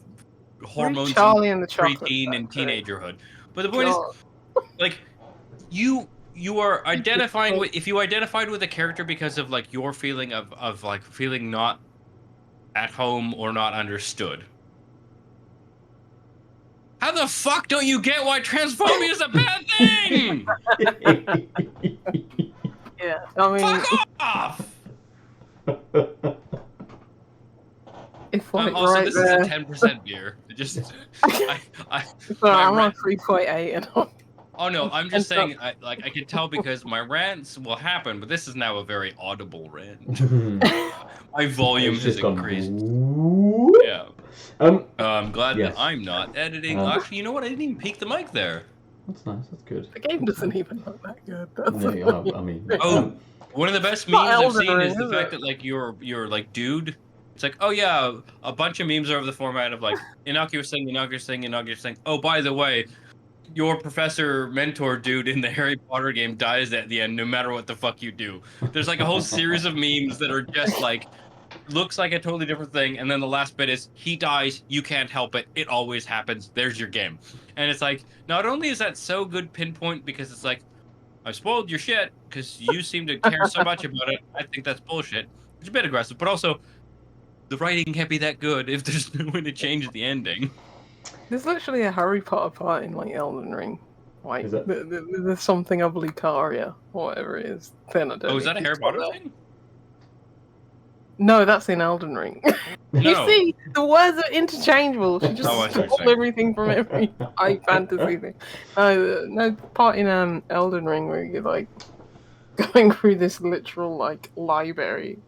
hormones in preteen and teenagerhood. But the point is, like, you are identifying with, if you identified with a character because of like your feeling of like feeling not at home or not understood. How the fuck don't you get why transphobia is a bad thing? Yeah, I mean... Fuck off! It's like also, this is a 10% beer. Just, I'm on 3.8 and I'm... Oh no, I'm just saying, I can tell because my rants will happen, but this is now a very audible rant. My volume has increased. Yeah. I'm glad that I'm not editing. Actually, you know what? I didn't even peek the mic there. That's nice. That's good. The game doesn't even look that good. I mean, one of the best memes I've seen is the fact that like you're like, dude. It's like, oh yeah, a bunch of memes are of the format of like innocuous thing. Oh, by the way, your professor mentor dude in the Harry Potter game dies at the end, no matter what the fuck you do. There's like a whole series of memes that are just like, looks like a totally different thing, and then the last bit is, he dies, you can't help it, it always happens, there's your game. And it's like, not only is that so good pinpoint, because it's like, I spoiled your shit, because you seem to care so much about it, I think that's bullshit. It's a bit aggressive, but also, the writing can't be that good if there's no way to change the ending. There's literally a Harry Potter part in like Elden Ring. Like, there's something of Lucaria, or whatever it is. Then I don't is that a Harry Potter thing? No, that's in Elden Ring. You see, the words are interchangeable. She just stole everything from every high fantasy thing. No, part in Elden Ring where you're like going through this literal like library.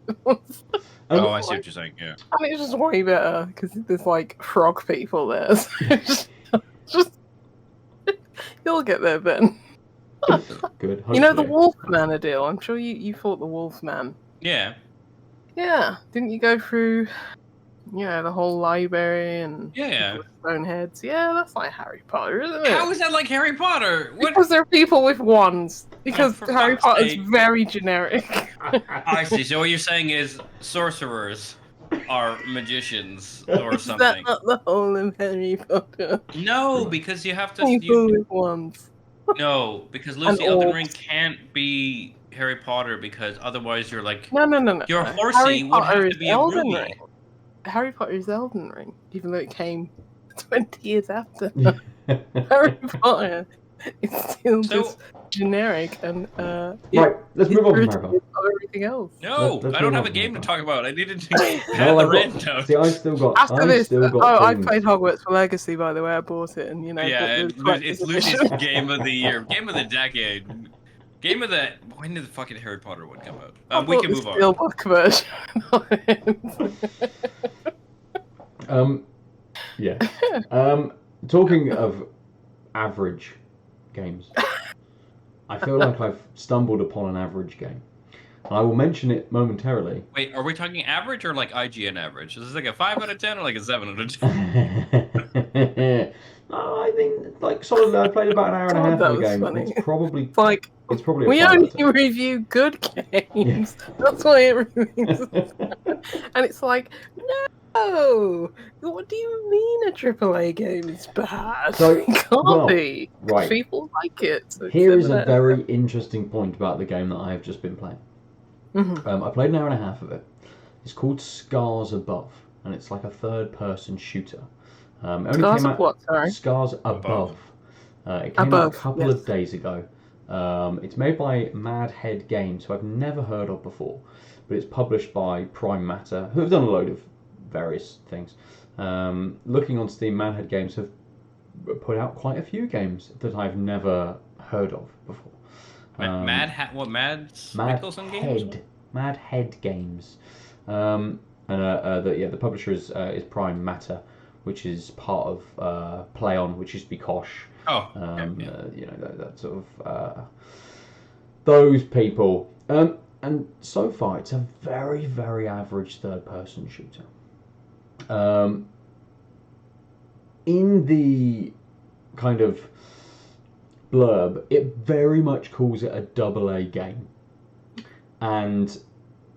I see what you're saying. Yeah, and it's just way better because there's like frog people there. So just you'll get there, Ben. Good. You know the Wolfman, Aadil. I'm sure you fought the Wolfman. Yeah. Yeah, didn't you go through, the whole library and stone heads? Yeah, that's like Harry Potter, isn't it? How is that like Harry Potter? Because there are people with wands. Because Harry Potter is very generic. I see. So what you're saying is sorcerers are magicians or something. Is that not the whole of Harry Potter? No, because you have to. People with wands. No, because Lucy, Elden Ring can't be Harry Potter because otherwise you're like no. Your horsey would have to be Elden a movie. Ring. Harry Potter is Elden Ring, even though it came 20 years after. Harry Potter is still just generic and right. Let's move on from Harry Potter. Everything else. No, I don't have a game to talk about. I needed to have the rant out. See, I've still got. After this, I played Hogwarts Legacy, by the way. I bought it, and it's Lucy's game of the year, game of the decade. Game of the... When did the fucking Harry Potter one come out? We can move on. Steelbook version. Yeah. Talking of average games, I feel like I've stumbled upon an average game. And I will mention it momentarily. Wait, are we talking average or like IGN average? Is this like a 5 out of 10 or like a 7 out of 10? No, I think like solidly. I played about an hour and a God, half that of the was game. funny. It's probably Like, a we 5 out only of 10. review good games. That's why everything's. And it's like, no! What do you mean a AAA game is bad? So, It can't well, be. 'Cause right. people like it. So it's Here is a 7 out of very interesting point about the game that I have just been playing. 10. Mhm. I played an hour and a half of it. It's called Scars Above, and it's like a third-person shooter. It only Scars came of out what, sorry? Scars Above. It came out Above, a couple yes. of days ago. It's made by Mad Head Games, who I've never heard of before, but it's published by Prime Matter, who have done a load of various things. Looking on Steam, Mad Head Games have put out quite a few games that I've never heard of before. Mad Nicholson games? Mad Head Games. The publisher is Prime Matter, which is part of Play On, which used to be Kosh. Oh, okay, That sort of those people. And so far, it's a very, very average third-person shooter. In the kind of blurb, it very much calls it a AA game, and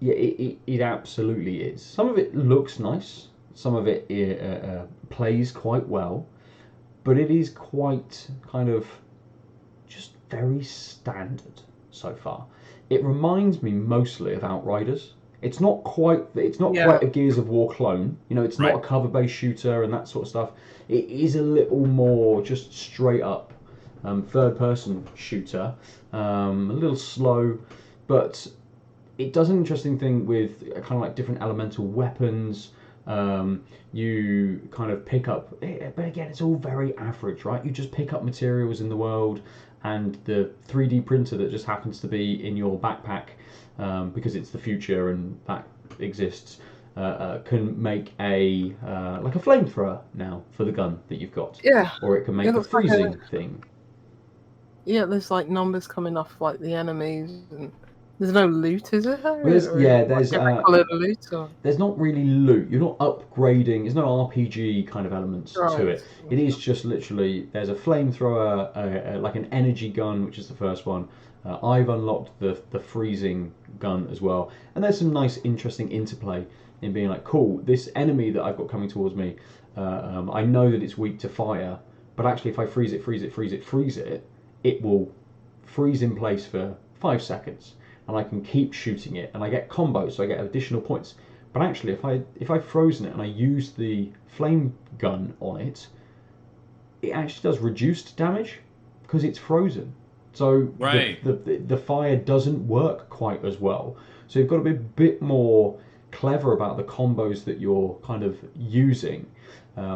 yeah, it absolutely is. Some of it looks nice, some of it plays quite well, but it is quite kind of just very standard so far. It reminds me mostly of Outriders. It's not quite quite a Gears of War clone. It's not a cover-based shooter and that sort of stuff. It is a little more just straight up third-person shooter. A little slow, but it does an interesting thing with kind of like different elemental weapons. You kind of pick up, but again, it's all very average, right? You just pick up materials in the world, and the 3D printer that just happens to be in your backpack, because it's the future and that exists, can make a like a flamethrower now for the gun that you've got. Yeah. Or it can make a freezing thing. Yeah, there's like numbers coming off like the enemies, and there's no loot, is there? Well, there's colored loot. Or... There's not really loot. You're not upgrading. There's no RPG kind of elements to it. It is just literally there's a flamethrower, like an energy gun, which is the first one. I've unlocked the freezing gun as well, and there's some nice, interesting interplay in being like, cool, this enemy that I've got coming towards me, I know that it's weak to fire, but actually if I freeze it, it will freeze in place for 5 seconds. And I can keep shooting it, and I get combos, so I get additional points. But actually, if I've frozen it and I use the flame gun on it, it actually does reduced damage because it's frozen. So the fire doesn't work quite as well. So you've got to be a bit more clever about the combos that you're kind of using,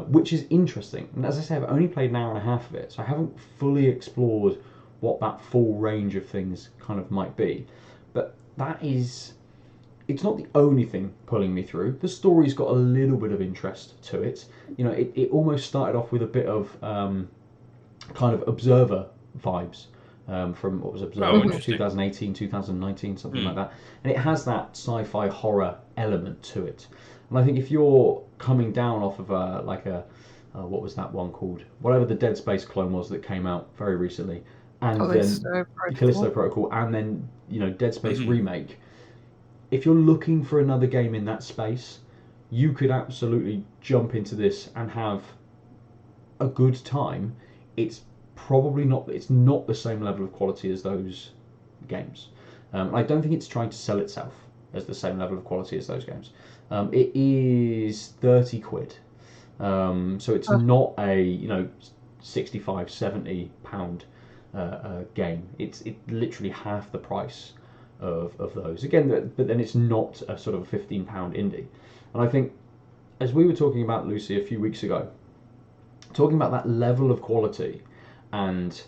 which is interesting. And as I say, I've only played an hour and a half of it, so I haven't fully explored what that full range of things kind of might be. But it's not the only thing pulling me through. The story's got a little bit of interest to it. It almost started off with a bit of kind of Observer vibes from what was Observer 2018, 2019, something like that. And it has that sci-fi horror element to it. And I think if you're coming down off of what was that one called? Whatever the Dead Space clone was that came out very recently. And then Callisto Protocol, and then Dead Space remake. If you're looking for another game in that space, you could absolutely jump into this and have a good time. It's probably not. It's not the same level of quality as those games. I don't think it's trying to sell itself as the same level of quality as those games. It is 30 quid, so it's not a 65, 70 pound. Game. It's literally half the price of those. Again, but then it's not a sort of a £15 indie. And I think, as we were talking about, Lucy, a few weeks ago, talking about that level of quality and,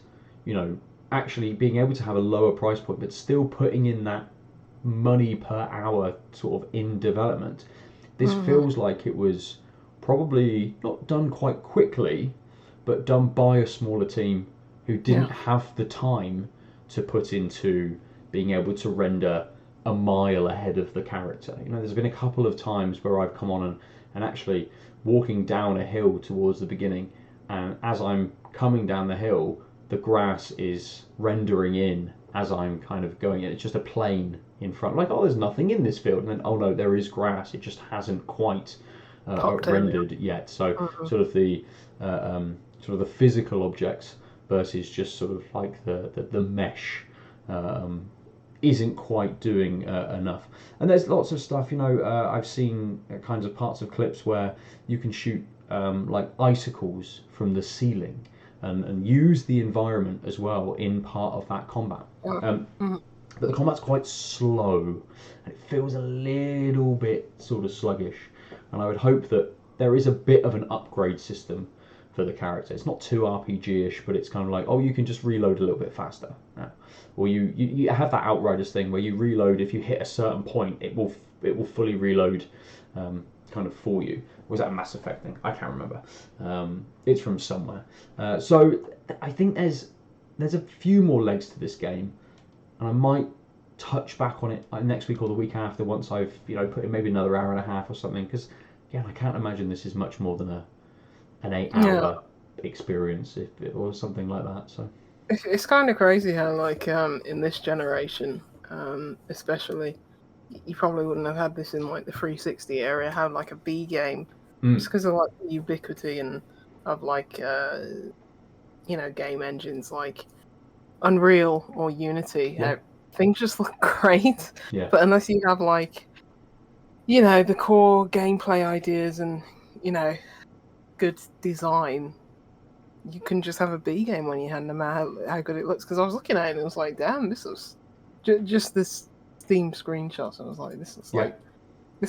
actually being able to have a lower price point, but still putting in that money per hour sort of in development, this feels like it was probably not done quite quickly, but done by a smaller team who didn't have the time to put into being able to render a mile ahead of the character. You know, there's been a couple of times where I've come on and actually walking down a hill towards the beginning, and as I'm coming down the hill, the grass is rendering in as I'm kind of going in. It's just a plain in front, like, oh, there's nothing in this field, and then, oh no, there is grass. It just hasn't quite rendered yet. So sort of the physical objects versus just sort of like the mesh isn't quite doing enough. And there's lots of stuff, you know, I've seen kinds of parts of clips where you can shoot like icicles from the ceiling and use the environment as well in part of that combat. But the combat's quite slow and it feels a little bit sort of sluggish. And I would hope that there is a bit of an upgrade system for the character. It's not too RPG-ish, but it's kind of like, oh, you can just reload a little bit faster. Or you have that Outriders thing where you reload if you hit a certain point, it will fully reload kind of for you. Or was that a Mass Effect thing? I can't remember. It's from somewhere. So I think there's a few more legs to this game, and I might touch back on it next week or the week after once I've put in maybe another hour and a half or something, because again, I can't imagine this is much more than an 8-hour experience or something like that. So it's kind of crazy how in this generation, especially, you probably wouldn't have had this in like the 360 area, have like a B game, just because of like the ubiquity and of like game engines like Unreal or Unity. Things just look great, but unless you have like the core gameplay ideas and good design, you can just have a B game when you hand them out how good it looks. Because I was looking at it and it was like, damn, this was just this Steam screenshots. I was like, this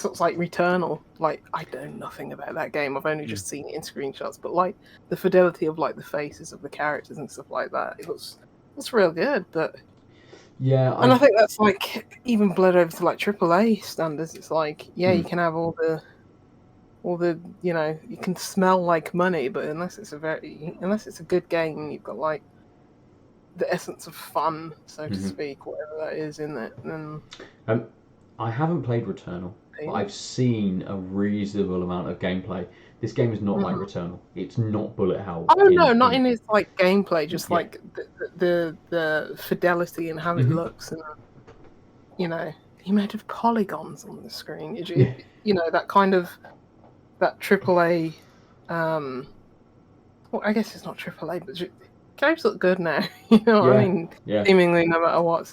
looks like Returnal. Like, I know nothing about that game. I've only just seen it in screenshots. But like the fidelity of like the faces of the characters and stuff like that, it looks real good. But I think that's like even bled over to like AAA standards. It's like you can have all the you can smell like money, but unless it's a good game, you've got like the essence of fun, so to speak, whatever that is in it. Then I haven't played Returnal, but I've seen a reasonable amount of gameplay. This game is not like Returnal. It's not bullet hell. I don't know, not in its like gameplay, just like the fidelity and how it looks, and the amount of polygons on the screen. That kind of that AAA. Well, I guess it's not AAA, but games look good now. I mean, seemingly no matter what,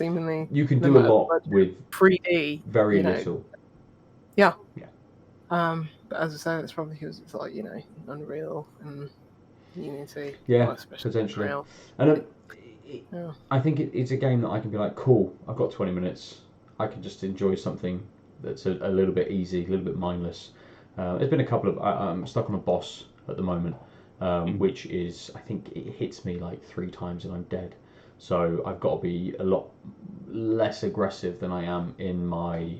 you can do a lot with 3D. Very little. Yeah. But as I say, it's probably because it's like Unreal and Unity. Potentially. And I think it's a game that I can be like, cool, I've got 20 minutes. I can just enjoy something that's a little bit easy, a little bit mindless. There's been a couple of I'm stuck on a boss at the moment, which is, I think it hits me like 3 times and I'm dead. So I've got to be a lot less aggressive than I am in my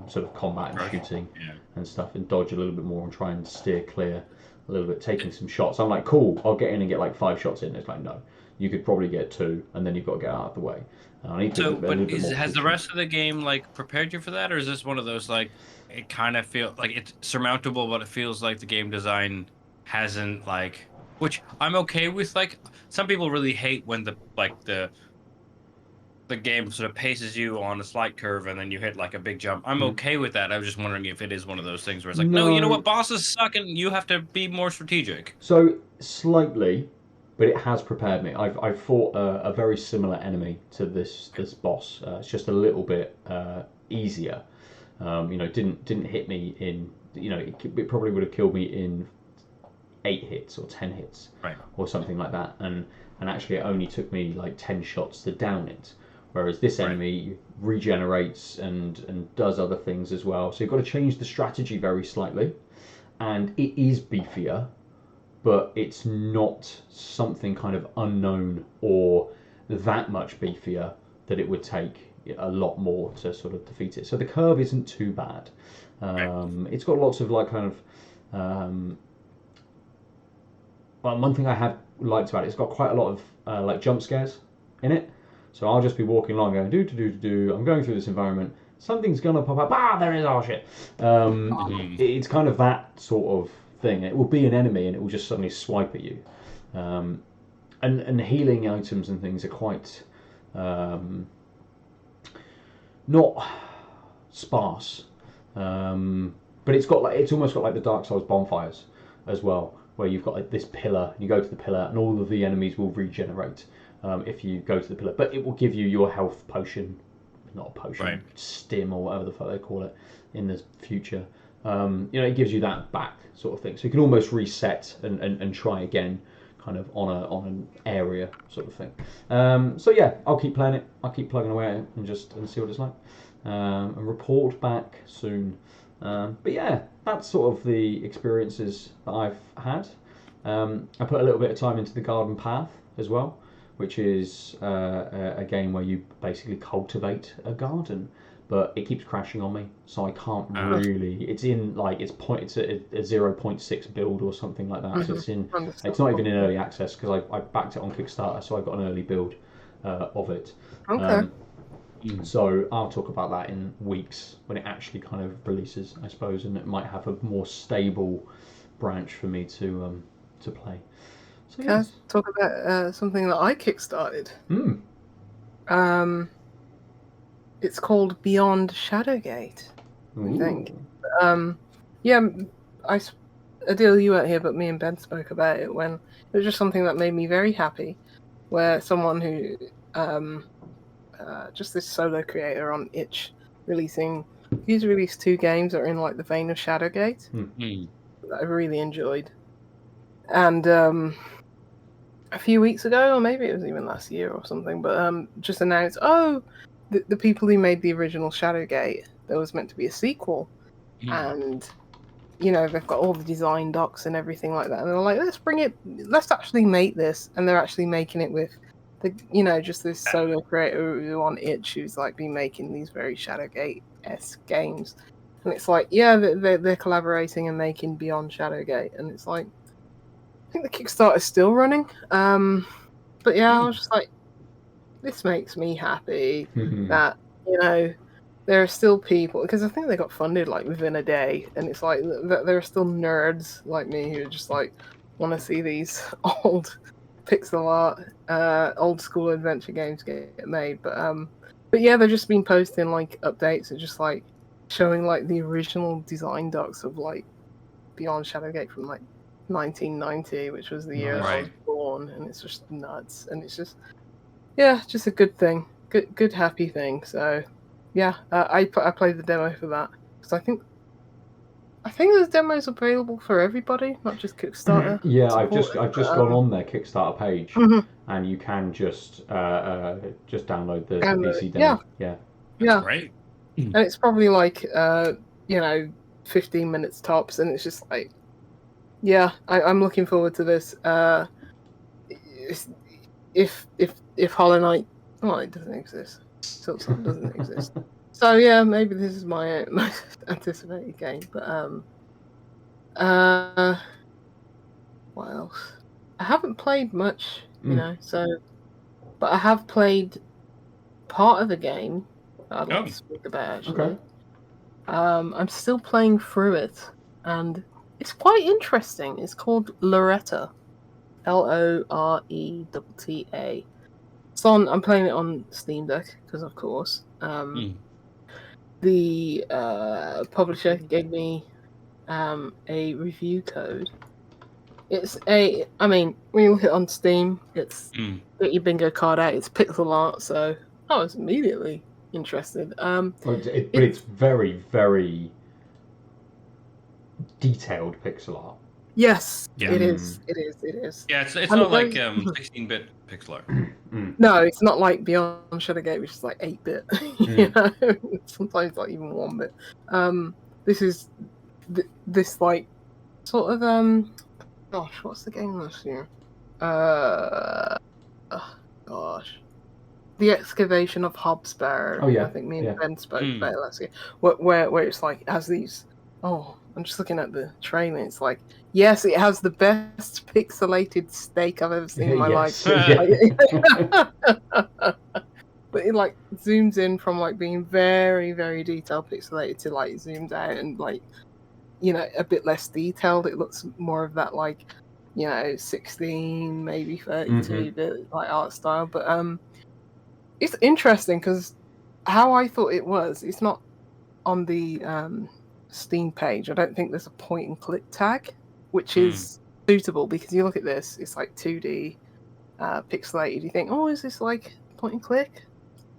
sort of combat and shooting and stuff, and dodge a little bit more and try and steer clear a little bit, taking some shots. I'm like, cool, I'll get in and get like 5 shots in. It's like, no, you could probably get 2 and then you've got to get out of the way. Has the rest of the game like prepared you for that, or is this one of those like it kind of feels like it's surmountable, but it feels like the game design hasn't like, which I'm okay with. Like some people really hate when the game sort of paces you on a slight curve and then you hit like a big jump. I'm okay with that. I was just wondering if it is one of those things where it's like, no, you know what, bosses suck and you have to be more strategic. So slightly, but it has prepared me. I've fought a very similar enemy to this boss. It's just a little bit easier. Didn't hit me in. It probably would have killed me in 8 hits or 10 hits, or something like that. And actually, it only took me like 10 shots to down it. Whereas this enemy regenerates and does other things as well. So you've got to change the strategy very slightly, and it is beefier. But it's not something kind of unknown or that much beefier that it would take a lot more to sort of defeat it. So the curve isn't too bad. It's got lots of like kind of Well, one thing I have liked about it, it's got quite a lot of like jump scares in it. So I'll just be walking along, going do. I'm going through this environment. Something's gonna pop up. Ah, there is. Oh shit. It's kind of that sort of thing. It will be an enemy, and it will just suddenly swipe at you. And healing items and things are quite not sparse, but it's almost got like the Dark Souls bonfires as well, where you've got like this pillar, you go to the pillar, and all of the enemies will regenerate if you go to the pillar. But it will give you your health potion, not a potion, Right. stim or whatever the fuck they call it in the future. It gives you that back sort of thing, so you can almost reset and try again, kind of on an area sort of thing. So yeah, I'll keep playing it. I'll keep plugging away at it and see what it's like, and report back soon. But yeah, that's sort of the experiences that I've had. I put a little bit of time into the Garden Path as well, which is a game where you basically cultivate a garden, but it keeps crashing on me, so I can't really. It's in like it's a 0.6 build or something like that. So it's not even in early access because I backed it on Kickstarter, so I got an early build of it. Okay. So I'll talk about that in weeks when it actually kind of releases, I suppose, and it might have a more stable branch for me to play. So Can I talk about something that I kickstarted? It's called Beyond Shadowgate, I think. Aadil, you weren't here, but me and Ben spoke about it when it was just something that made me very happy, where someone who, just this solo creator on itch, he's released 2 games that are in like the vein of Shadowgate that I really enjoyed. And a few weeks ago, or maybe it was even last year or something, but just announced, the people who made the original Shadowgate, there was meant to be a sequel, and they've got all the design docs and everything like that, and they're like, let's actually make this, and they're actually making it with just this solo creator who on itch who's like been making these very Shadowgate-esque games, and it's like, yeah, they're collaborating and making Beyond Shadowgate, and it's like, I think the Kickstarter's still running, but yeah, I was just like, this makes me happy that there are still people, because I think they got funded like within a day, and it's like there are still nerds like me who just like want to see these old pixel art, old school adventure games get made. But yeah, they've just been posting like updates and just like showing like the original design docs of like Beyond Shadowgate from like 1990, which was the year that I was born, and it's just nuts, and it's just just a good thing, good happy thing. So yeah, I played the demo for that because I think there's demos available for everybody, not just Kickstarter. Yeah, I've just gone on their Kickstarter page, and you can just download the PC demo. Yeah, that's great. And it's probably like 15 minutes tops, and it's just like, yeah, I'm looking forward to this. If Hollow Knight, it doesn't exist. Silksong doesn't exist. So yeah, maybe this is my most anticipated game. But what else? I haven't played much, so, but I have played part of the game that I'd like to speak about actually. Okay. I'm still playing through it, and it's quite interesting. It's called Loretta, Loretta. I'm playing it on Steam Deck because, of course, the publisher gave me a review code. When you look at it on Steam, it's get your bingo card out. It's pixel art, so I was immediately interested. But it's very, very detailed pixel art. Yes, Yeah. It is. Yeah, it's not like 16-bit pixel art. No, it's not like Beyond Shadowgate, which is like 8-bit. Sometimes not even 1-bit. This is this like sort of gosh, what's the game last year? The Excavation of Hobbsbar. Oh yeah, I think me and Ben spoke about it last year. Where it's like it has these I'm just looking at the trailer. It's like, yes, it has the best pixelated steak I've ever seen in my life. Yeah. But it like zooms in from like being very, very detailed pixelated to like zoomed out and like, you know, a bit less detailed. It looks more of that like, you know, 16, maybe 32 bit like art style. But it's interesting because how I thought it was, it's not on the Steam page. I don't think there's a point and click tag, which is suitable because you look at this, it's like 2D pixelated. You think, oh, is this like point and click?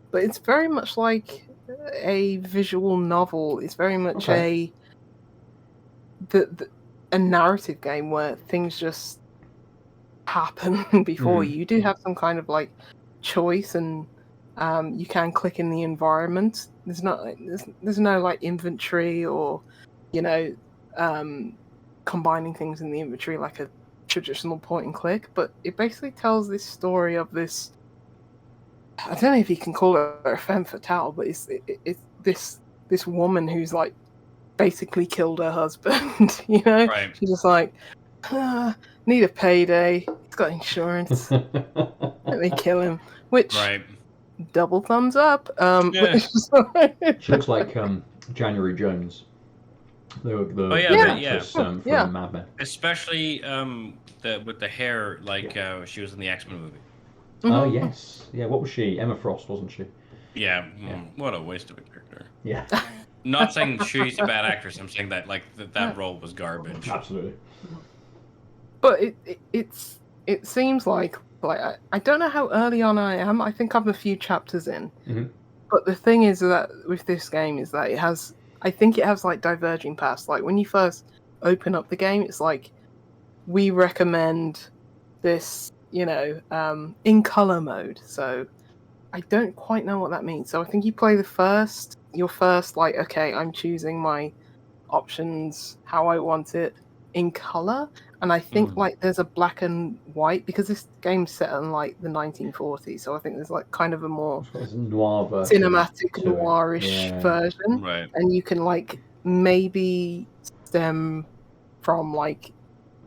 But it's very much like a visual novel. It's very much a narrative game where things just happen before you. You do have some kind of like choice, and you can click in the environment. There's no like inventory or, you know, combining things in the inventory like a traditional point and click. But it basically tells this story of this. I don't know if you can call it a femme fatale, but it's this woman who's like basically killed her husband. You know, she's just like, need a payday. He's got insurance. Let me kill him. Which double thumbs up. Yeah. She looks like January Jones. The actress from Mad Men. Especially with the hair, like she was in the X-Men movie. Oh yes, yeah. What was she? Emma Frost, wasn't she? Yeah. What a waste of a character. Yeah. Not saying she's a bad actress. I'm saying that like that role was garbage. Absolutely. But it seems like I don't know how early on I am. I think I'm a few chapters in. But the thing is that with this game is that I think it has like diverging paths. Like when you first open up the game, it's like we recommend this, you know, in color mode. So I don't quite know what that means. So I think you play your first like, okay, I'm choosing my options how I want it in color. And I think like there's a black and white because this game's set in like the 1940s. So I think there's like kind of a more noir version, cinematic noirish version. Right. And you can like maybe stem from like,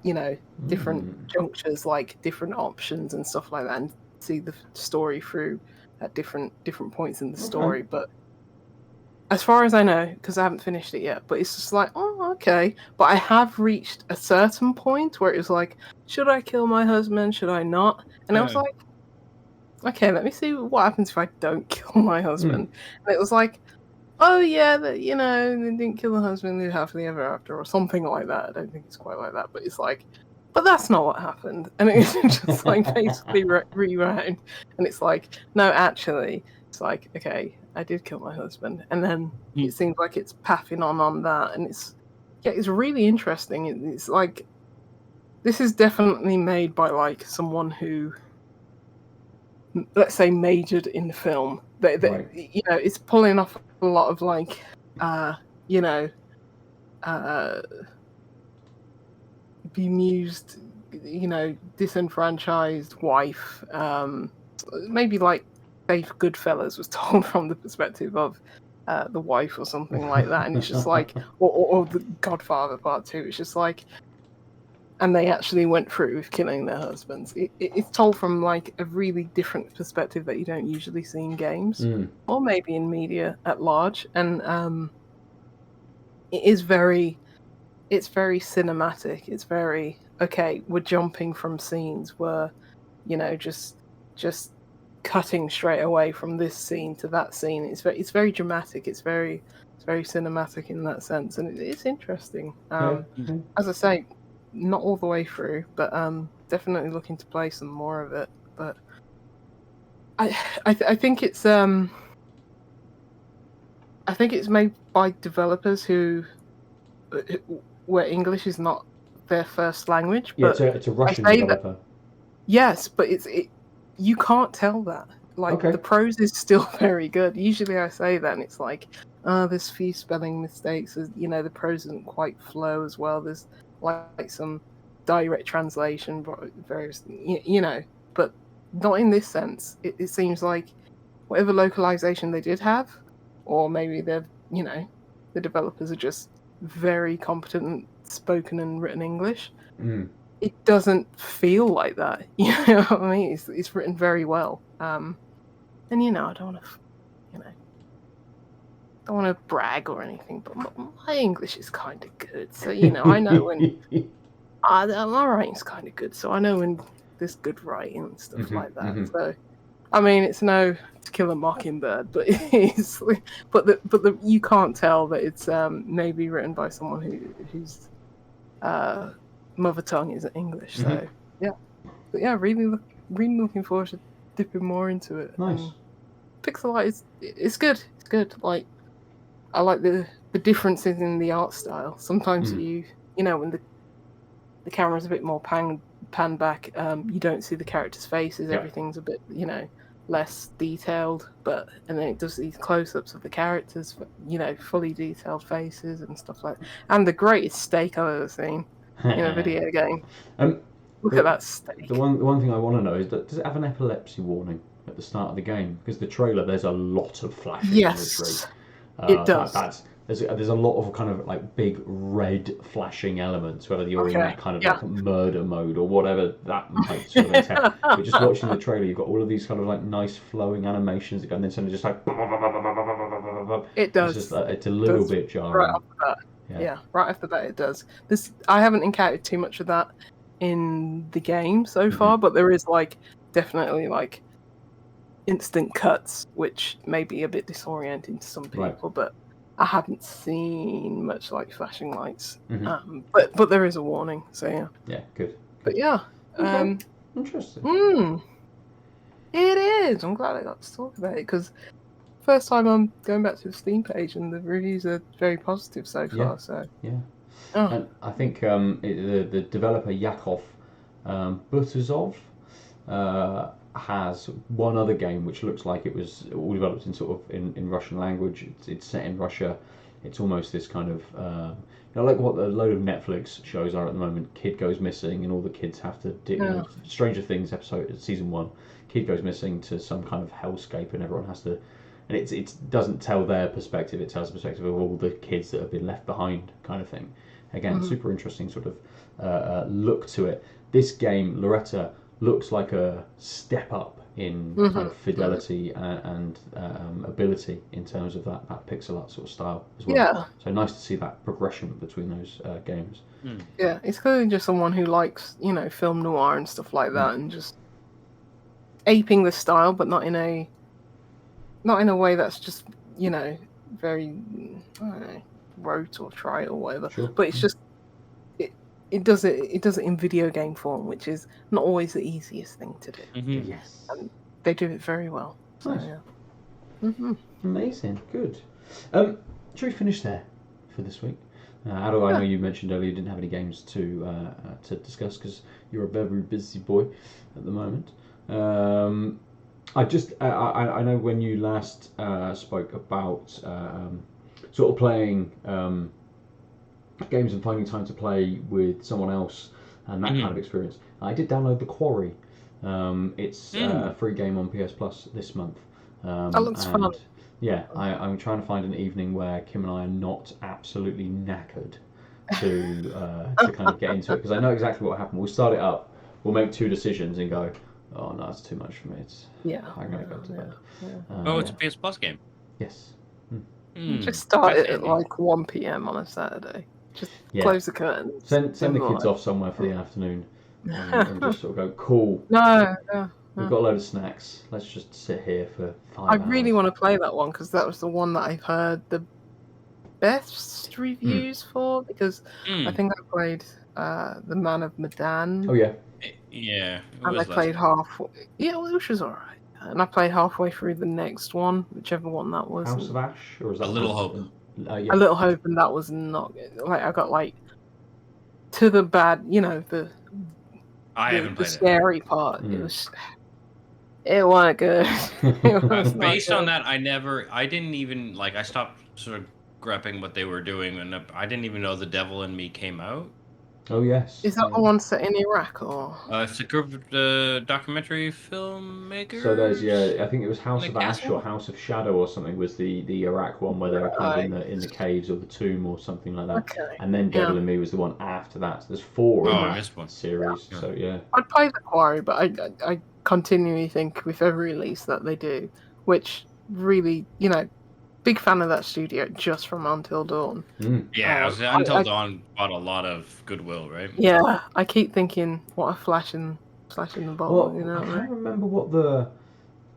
you know, different junctures, like different options and stuff like that, and see the story through at different points in the story. But as far as I know, because I haven't finished it yet, but it's just like, oh, okay. But I have reached a certain point where it was like, should I kill my husband? Should I not? And I was like, okay, let me see what happens if I don't kill my husband. And it was like, oh yeah, you know, they didn't kill the husband, live happily ever after, or something like that. I don't think it's quite like that, but it's like, but that's not what happened. And it's just like basically rewound. And it's like, no, actually, it's like, okay, I did kill my husband. And then it seems like it's pathing on that. And it's really interesting. It's like, this is definitely made by like someone who, let's say, majored in the film. You know, it's pulling off a lot of like, you know, bemused, you know, disenfranchised wife. Maybe like Dave Goodfellas was told from the perspective of the wife or something like that, and it's just like, or the Godfather Part 2. It's just like, and they actually went through with killing their husbands. It's told from like a really different perspective that you don't usually see in games, or maybe in media at large, and it's very cinematic. It's very, okay, we're jumping from scenes where, you know, just cutting straight away from this scene to that scene. It's very dramatic. It's very cinematic in that sense, and it's interesting. As I say, not all the way through, but definitely looking to play some more of it. But I think it's made by developers where English is not their first language. Yeah, but it's a Russian developer. Yes, but you can't tell that. Like, the prose is still very good. Usually I say that, and it's like, there's few spelling mistakes. You know, the prose doesn't quite flow as well. There's like some direct translation, various, you know, but not in this sense. It seems like whatever localization they did have, or maybe they're, you know, the developers are just very competent spoken and written English. Mm. It doesn't feel like that. You know what I mean? It's written very well. And I don't want to, don't want to brag or anything, but my English is kind of good. So I know when my writing's kind of good. So I know when there's good writing and stuff like that. So, I mean, it's no To Kill a Mockingbird, but it's but you can't tell that it's maybe written by someone whose mother tongue is English. So really looking forward to dipping more into it. Nice. Pixel art it's good. It's good. Like I like the differences in the art style. Sometimes when the camera's a bit more pan back, you don't see the characters' faces. Everything's a bit less detailed, and then it does these close-ups of the characters, fully detailed faces and stuff like that. And the greatest steak I've ever seen in a video game. Look at that steak. The one thing I want to know is does it have an epilepsy warning at the start of the game? Because the trailer, there's a lot of flashing Yes, imagery. it does. There's a lot of kind of like big red flashing elements, whether you're in that kind of like murder mode or whatever that might sort of entail. But just watching the trailer, you've got all of these kind of like nice flowing animations that go, and then suddenly just like it does. It's a little bit jarring. Right off the bat. Right off the bat it does. I haven't encountered too much of that in the game so far, but there is like definitely like instant cuts, which may be a bit disorienting to some people, but I haven't seen much like flashing lights. But there is a warning, so yeah. Yeah, good. But yeah. Okay. Interesting. It is. I'm glad I got to talk about it because first time I'm going back to the Steam page and the reviews are very positive so far. So and I think the developer Yakov Butazov has one other game which looks like it was all developed in sort of in Russian language. It's set in Russia. It's almost this kind of like what a load of Netflix shows are at the moment. Kid goes missing and all the kids have to Stranger Things season 1. Kid goes missing to some kind of hellscape and everyone has to. And it doesn't tell their perspective. It tells the perspective of all the kids that have been left behind, kind of thing. Again, super interesting sort of look to it. This game, Loretta, looks like a step up in kind of fidelity and ability in terms of that pixel art sort of style as well. Yeah. So nice to see that progression between those games. Yeah, it's clearly just someone who likes, film noir and stuff like that, and just aping the style, but not in a way that's just, very, I don't know, rote or trite or whatever. Sure. But it's just it does it in video game form, which is not always the easiest thing to do. Yes. And they do it very well. So, nice. Amazing. Good. Should we finish there for this week? Aadil, I know you mentioned earlier you didn't have any games to discuss because you're a very busy boy at the moment. I know when you last spoke about sort of playing games and finding time to play with someone else and that kind of experience. I did download The Quarry. It's a free game on PS Plus this month. That looks fun. Yeah, I'm trying to find an evening where Kim and I are not absolutely knackered to kind of get into it because I know exactly what happened. We'll start it up, we'll make 2 decisions and go, oh no, it's too much for me. I'm gonna go to bed. It's a PS Plus game. Yes. Just start it at like 1 p.m. on a Saturday. Just close the curtains. Send the kids off somewhere for the afternoon and just sort of go, cool. No. We've got a load of snacks. Let's just sit here for 5 hours. I really want to play that one because that was the one that I've heard the best reviews for because I think I played The Man of Medan. Oh yeah. Yeah. And I played halfway. Yeah, which was alright. And I played halfway through the next one, whichever one that was. House of Ash, or was that A Little Hope? A Little Hope, and that was not good. Like I got like to the bad, the scary part. It wasn't good. Based on that, I didn't even I stopped sort of grepping what they were doing, and I didn't even know The Devil in Me came out. Oh yes. Is that yeah. the one set in Iraq or? It's a group of documentary filmmakers. So there's I think it was House the of Ash or castle? House of Shadow or something was the Iraq one where they were kind of Right. in the caves or the tomb or something like that. Okay. And then Yeah. Devil in Me was the one after that. So there's 4 in Oh, I that missed one. series. Yeah. So yeah. I'd play the Quarry, but I continually think with every release that they do, which really, big fan of that studio just from Until Dawn. Yeah, Until Dawn bought a lot of goodwill, right? Yeah, I keep thinking, what a flash in the bottle, Well, I can't remember what the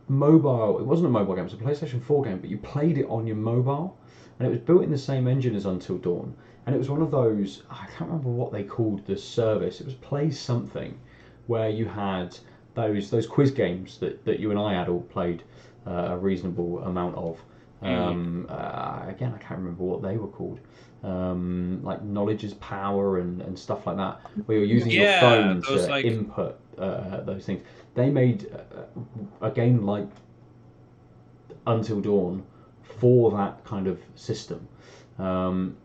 mobile. It wasn't a mobile game. It was a PlayStation 4 game, but you played it on your mobile, and it was built in the same engine as Until Dawn. And it was one of those. I can't remember what they called the service. It was Play Something, where you had those quiz games that you and I had all played a reasonable amount of. Again, I can't remember what they were called. Like Knowledge is Power and stuff like that, where you're using your phone to input those things. They made a game like Until Dawn for that kind of system. And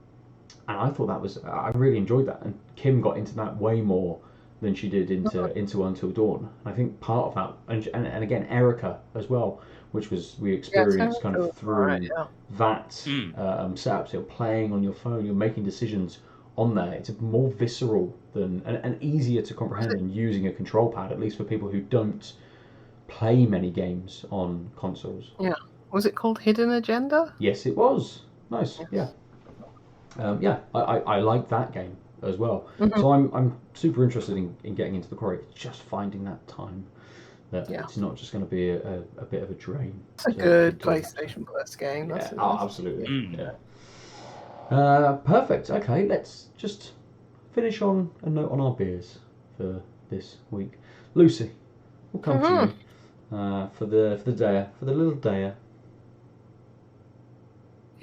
I thought I really enjoyed that. And Kim got into that way more than she did into Until Dawn. I think part of that, and again, Erica as well, which we experienced kind of through that setup. So you're playing on your phone, you're making decisions on there. It's more visceral and easier to comprehend than using a control pad, at least for people who don't play many games on consoles. Yeah. Was it called Hidden Agenda? Yes, it was. Nice. Yeah. I like that game as well. Mm-hmm. So I'm super interested in getting into the Quarry. Just finding that time. That it's not just going to be a bit of a drain. It's a good PlayStation Plus game. Yeah, absolutely. Perfect. Okay, let's just finish on a note on our beers for this week. Lucy, we'll come to you for the Deya, for the little Deya.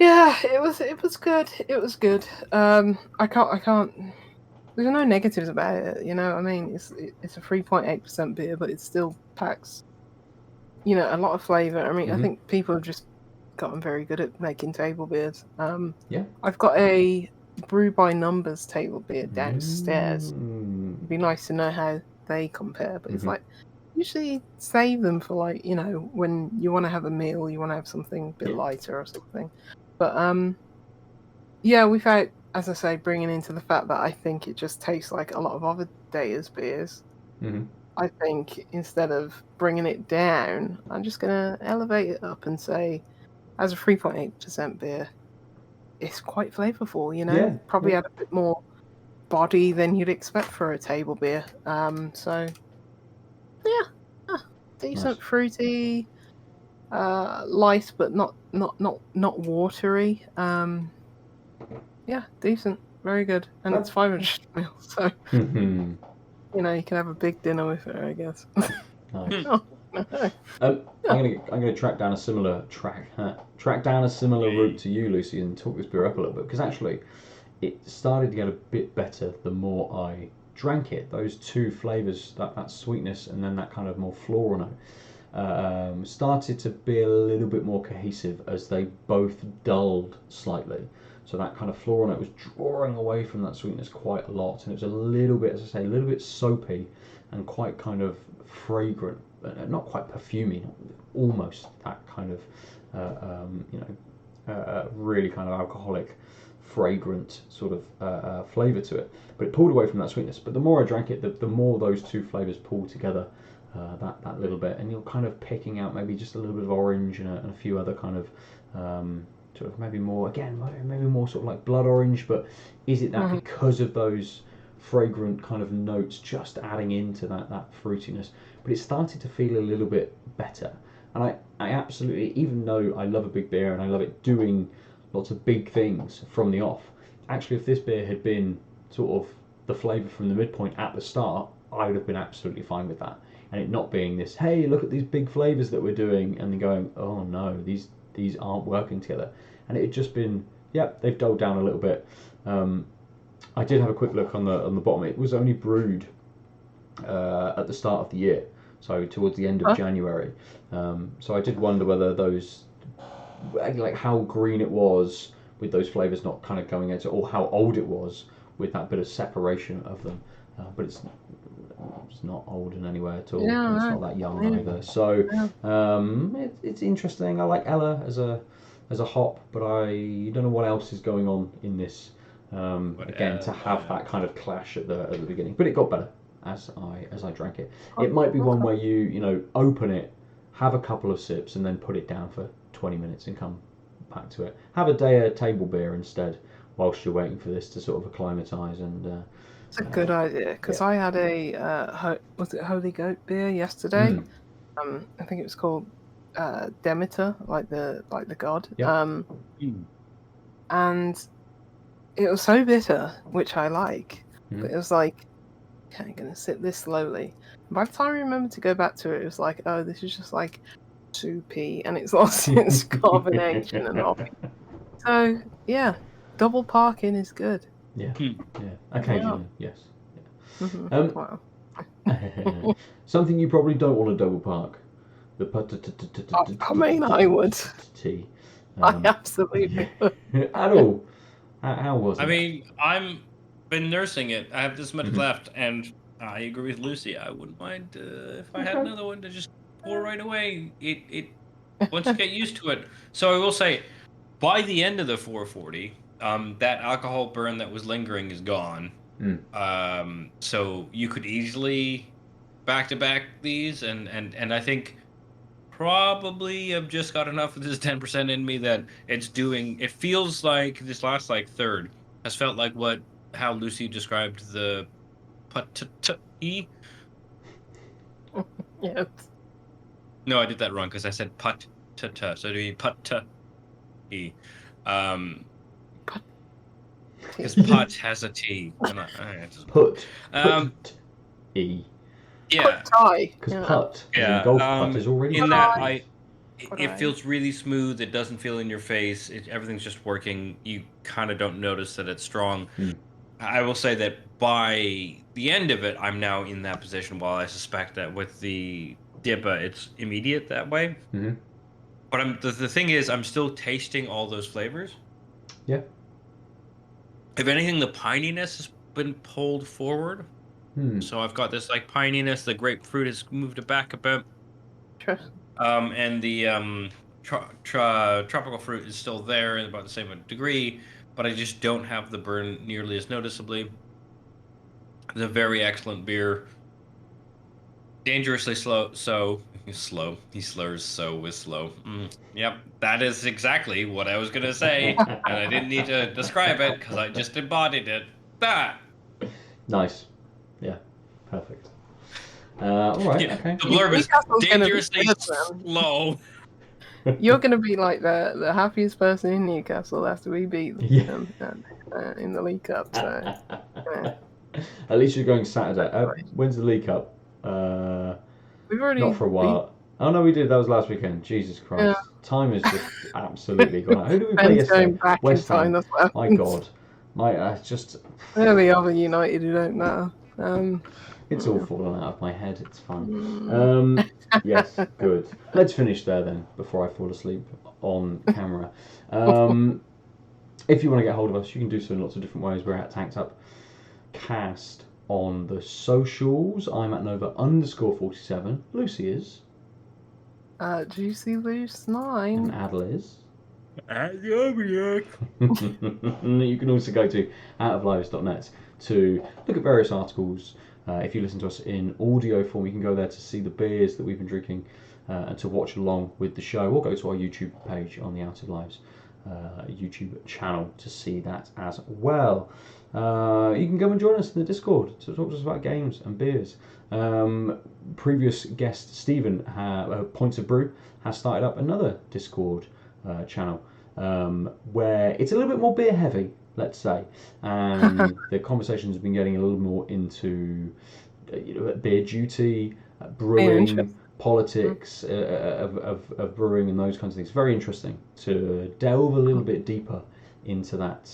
Yeah, it was good. It was good. I can't. There's no negatives about it. I mean, it's a 3.8% beer, but it still packs, a lot of flavour. I mean, I think people have just gotten very good at making table beers. I've got a Brew by Numbers table beer downstairs. It'd be nice to know how they compare, but it's like usually save them for when you want to have a meal, you want to have something a bit lighter or something. But without, as I say, bringing into the fact that I think it just tastes like a lot of other Deya's beers. I think instead of bringing it down, I'm just gonna elevate it up and say, as a 3.8% beer, it's quite flavourful. Probably had a bit more body than you'd expect for a table beer. Decent, fruity, light but not watery. Decent, very good, and it's 500 ml, so you can have a big dinner with it, I guess. Nice. I'm gonna track down a similar route to you, Lucy, and talk this beer up a little bit, because actually it started to get a bit better the more I drank it. Those two flavours, that sweetness and then that kind of more floral note, started to be a little bit more cohesive as they both dulled slightly. So that kind of floral note was drawing away from that sweetness quite a lot, and it was a little bit, as I say, a little bit soapy and quite kind of fragrant, not quite perfumey, almost that kind of, really kind of alcoholic, fragrant sort of flavour to it. But it pulled away from that sweetness. But the more I drank it, the more those two flavours pulled together. That little bit, and you're kind of picking out maybe just a little bit of orange and a few other kind of sort of maybe more sort of like blood orange. But is it that because of those fragrant kind of notes just adding into that fruitiness? But it started to feel a little bit better, and I absolutely, even though I love a big beer and I love it doing lots of big things from the off, actually if this beer had been sort of the flavour from the midpoint at the start, I would have been absolutely fine with that. And it not being this, hey, look at these big flavours that we're doing, and then going, oh no, these aren't working together. And it had just been, they've dulled down a little bit. I did have a quick look on the bottom. It was only brewed at the start of the year, so towards the end of January. So I did wonder whether those, like how green it was with those flavours not kind of going into, or how old it was with that bit of separation of them. But it's not old in any way at all. Yeah, It's no. not that young Yeah. either. So Yeah. it's interesting. I like Ella as a hop, but I don't know what else is going on in this. Again, to have that kind of clash at the beginning, but it got better as I drank it. It might be one where you open it, have a couple of sips, and then put it down for 20 minutes and come back to it. Have a Deya table beer instead, whilst you're waiting for this to sort of acclimatise and. It's a good idea because I had a was it Holy Goat beer yesterday? I think it was called Demeter, like the god. Yep. And it was so bitter, which I like. But it was like, okay, I'm gonna sip this slowly. And by the time I remembered to go back to it, it was like, oh, this is just like soupy, and it's lost its carbonation and all. So yeah, double parking is good. Yeah. Occasionally, yes. Wow. Something you probably don't want to double park. The I mean, I would. tea. I absolutely would. Aadil, how was it? I mean, I'm been nursing it. I have this much left, and I agree with Lucy. I wouldn't mind if I had another one to just pour right away. It once you get used to it. So I will say, by the end of the 440, that alcohol burn that was lingering is gone. So you could easily back to back these, and I think probably I've just got enough of this 10% in me that it's doing. It feels like this last third has felt like how Lucy described the Puttty. Yes. No, I did that wrong because I said Puttty. So it'd be Puttty. Because Putt has a T. Put. Yeah. Puttty. Because putt, Yeah. golf putt is already in that Puttty. it feels really smooth. It doesn't feel in your face. Everything's just working. You kind of don't notice that it's strong. I will say that by the end of it, I'm now in that position. While I suspect that with the Dippa, it's immediate that way. But the thing is, I'm still tasting all those flavors. Yeah. If anything, the pininess has been pulled forward. So I've got this pininess. The grapefruit has moved it back a bit. Sure. And the tropical fruit is still there in about the same degree, but I just don't have the burn nearly as noticeably. It's a very excellent beer. Dangerously slow. Slow. He slurs so with slow. Yep, that is exactly what I was gonna say, and I didn't need to describe it because I just embodied it. That. Nice. Yeah. Perfect. All right. Yeah, Okay. the blurb is Newcastle's gonna be dangerously good, man. slow. You're going to be like the happiest person in Newcastle after we beat them in the League Cup. So, At least you're going Saturday. When's the League Cup? we've already Not for a while. Oh no, we did. That was last weekend. Jesus Christ, Yeah. time has just absolutely gone out. Who did we play Ben's yesterday? going back West in time. Ham. That's what My happens. God, just. They're the other United who don't matter. It's all fallen out of my head. It's fun. Yes, good. Let's finish there then before I fall asleep on camera. If you want to get hold of us, you can do so in lots of different ways. We're at Tanked Up Cast on the socials. I'm at Nova_47. Lucy is. Juicy Loose 9. And Aadil is. You can also go to outoflives.net to look at various articles. If you listen to us in audio form, you can go there to see the beers that we've been drinking and to watch along with the show, or go to our YouTube page on the Out of Lives YouTube channel to see that as well. You can come and join us in the Discord to talk to us about games and beers. Previous guest Stephen, Points of Brew, has started up another Discord channel where it's a little bit more beer heavy, let's say, and the conversations have been getting a little more into beer duty, brewing, politics of brewing, and those kinds of things. Very interesting to delve a little bit deeper into that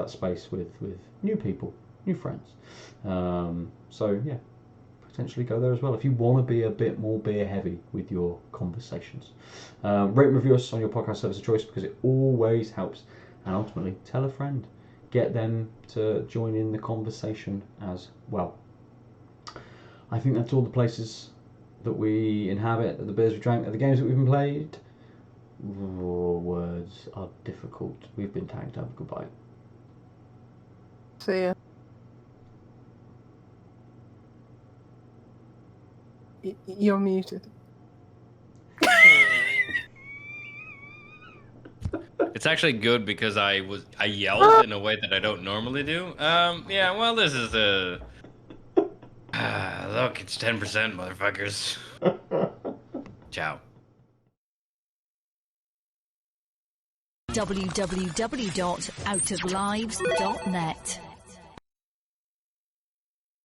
space with new people, new friends. So yeah, potentially go there as well if you want to be a bit more beer heavy with your conversations. Rate and review us on your podcast service of choice because it always helps, and ultimately tell a friend get them to join in the conversation as well. I think that's all the places that we inhabit, the beers we drank, the games that we've been played. Words are difficult. We've been tagged. Have a goodbye. See ya. You're muted. It's actually good because I yelled in a way that I don't normally do. Yeah, well, this is a... look, it's 10%, motherfuckers. Ciao. www.outoflives.net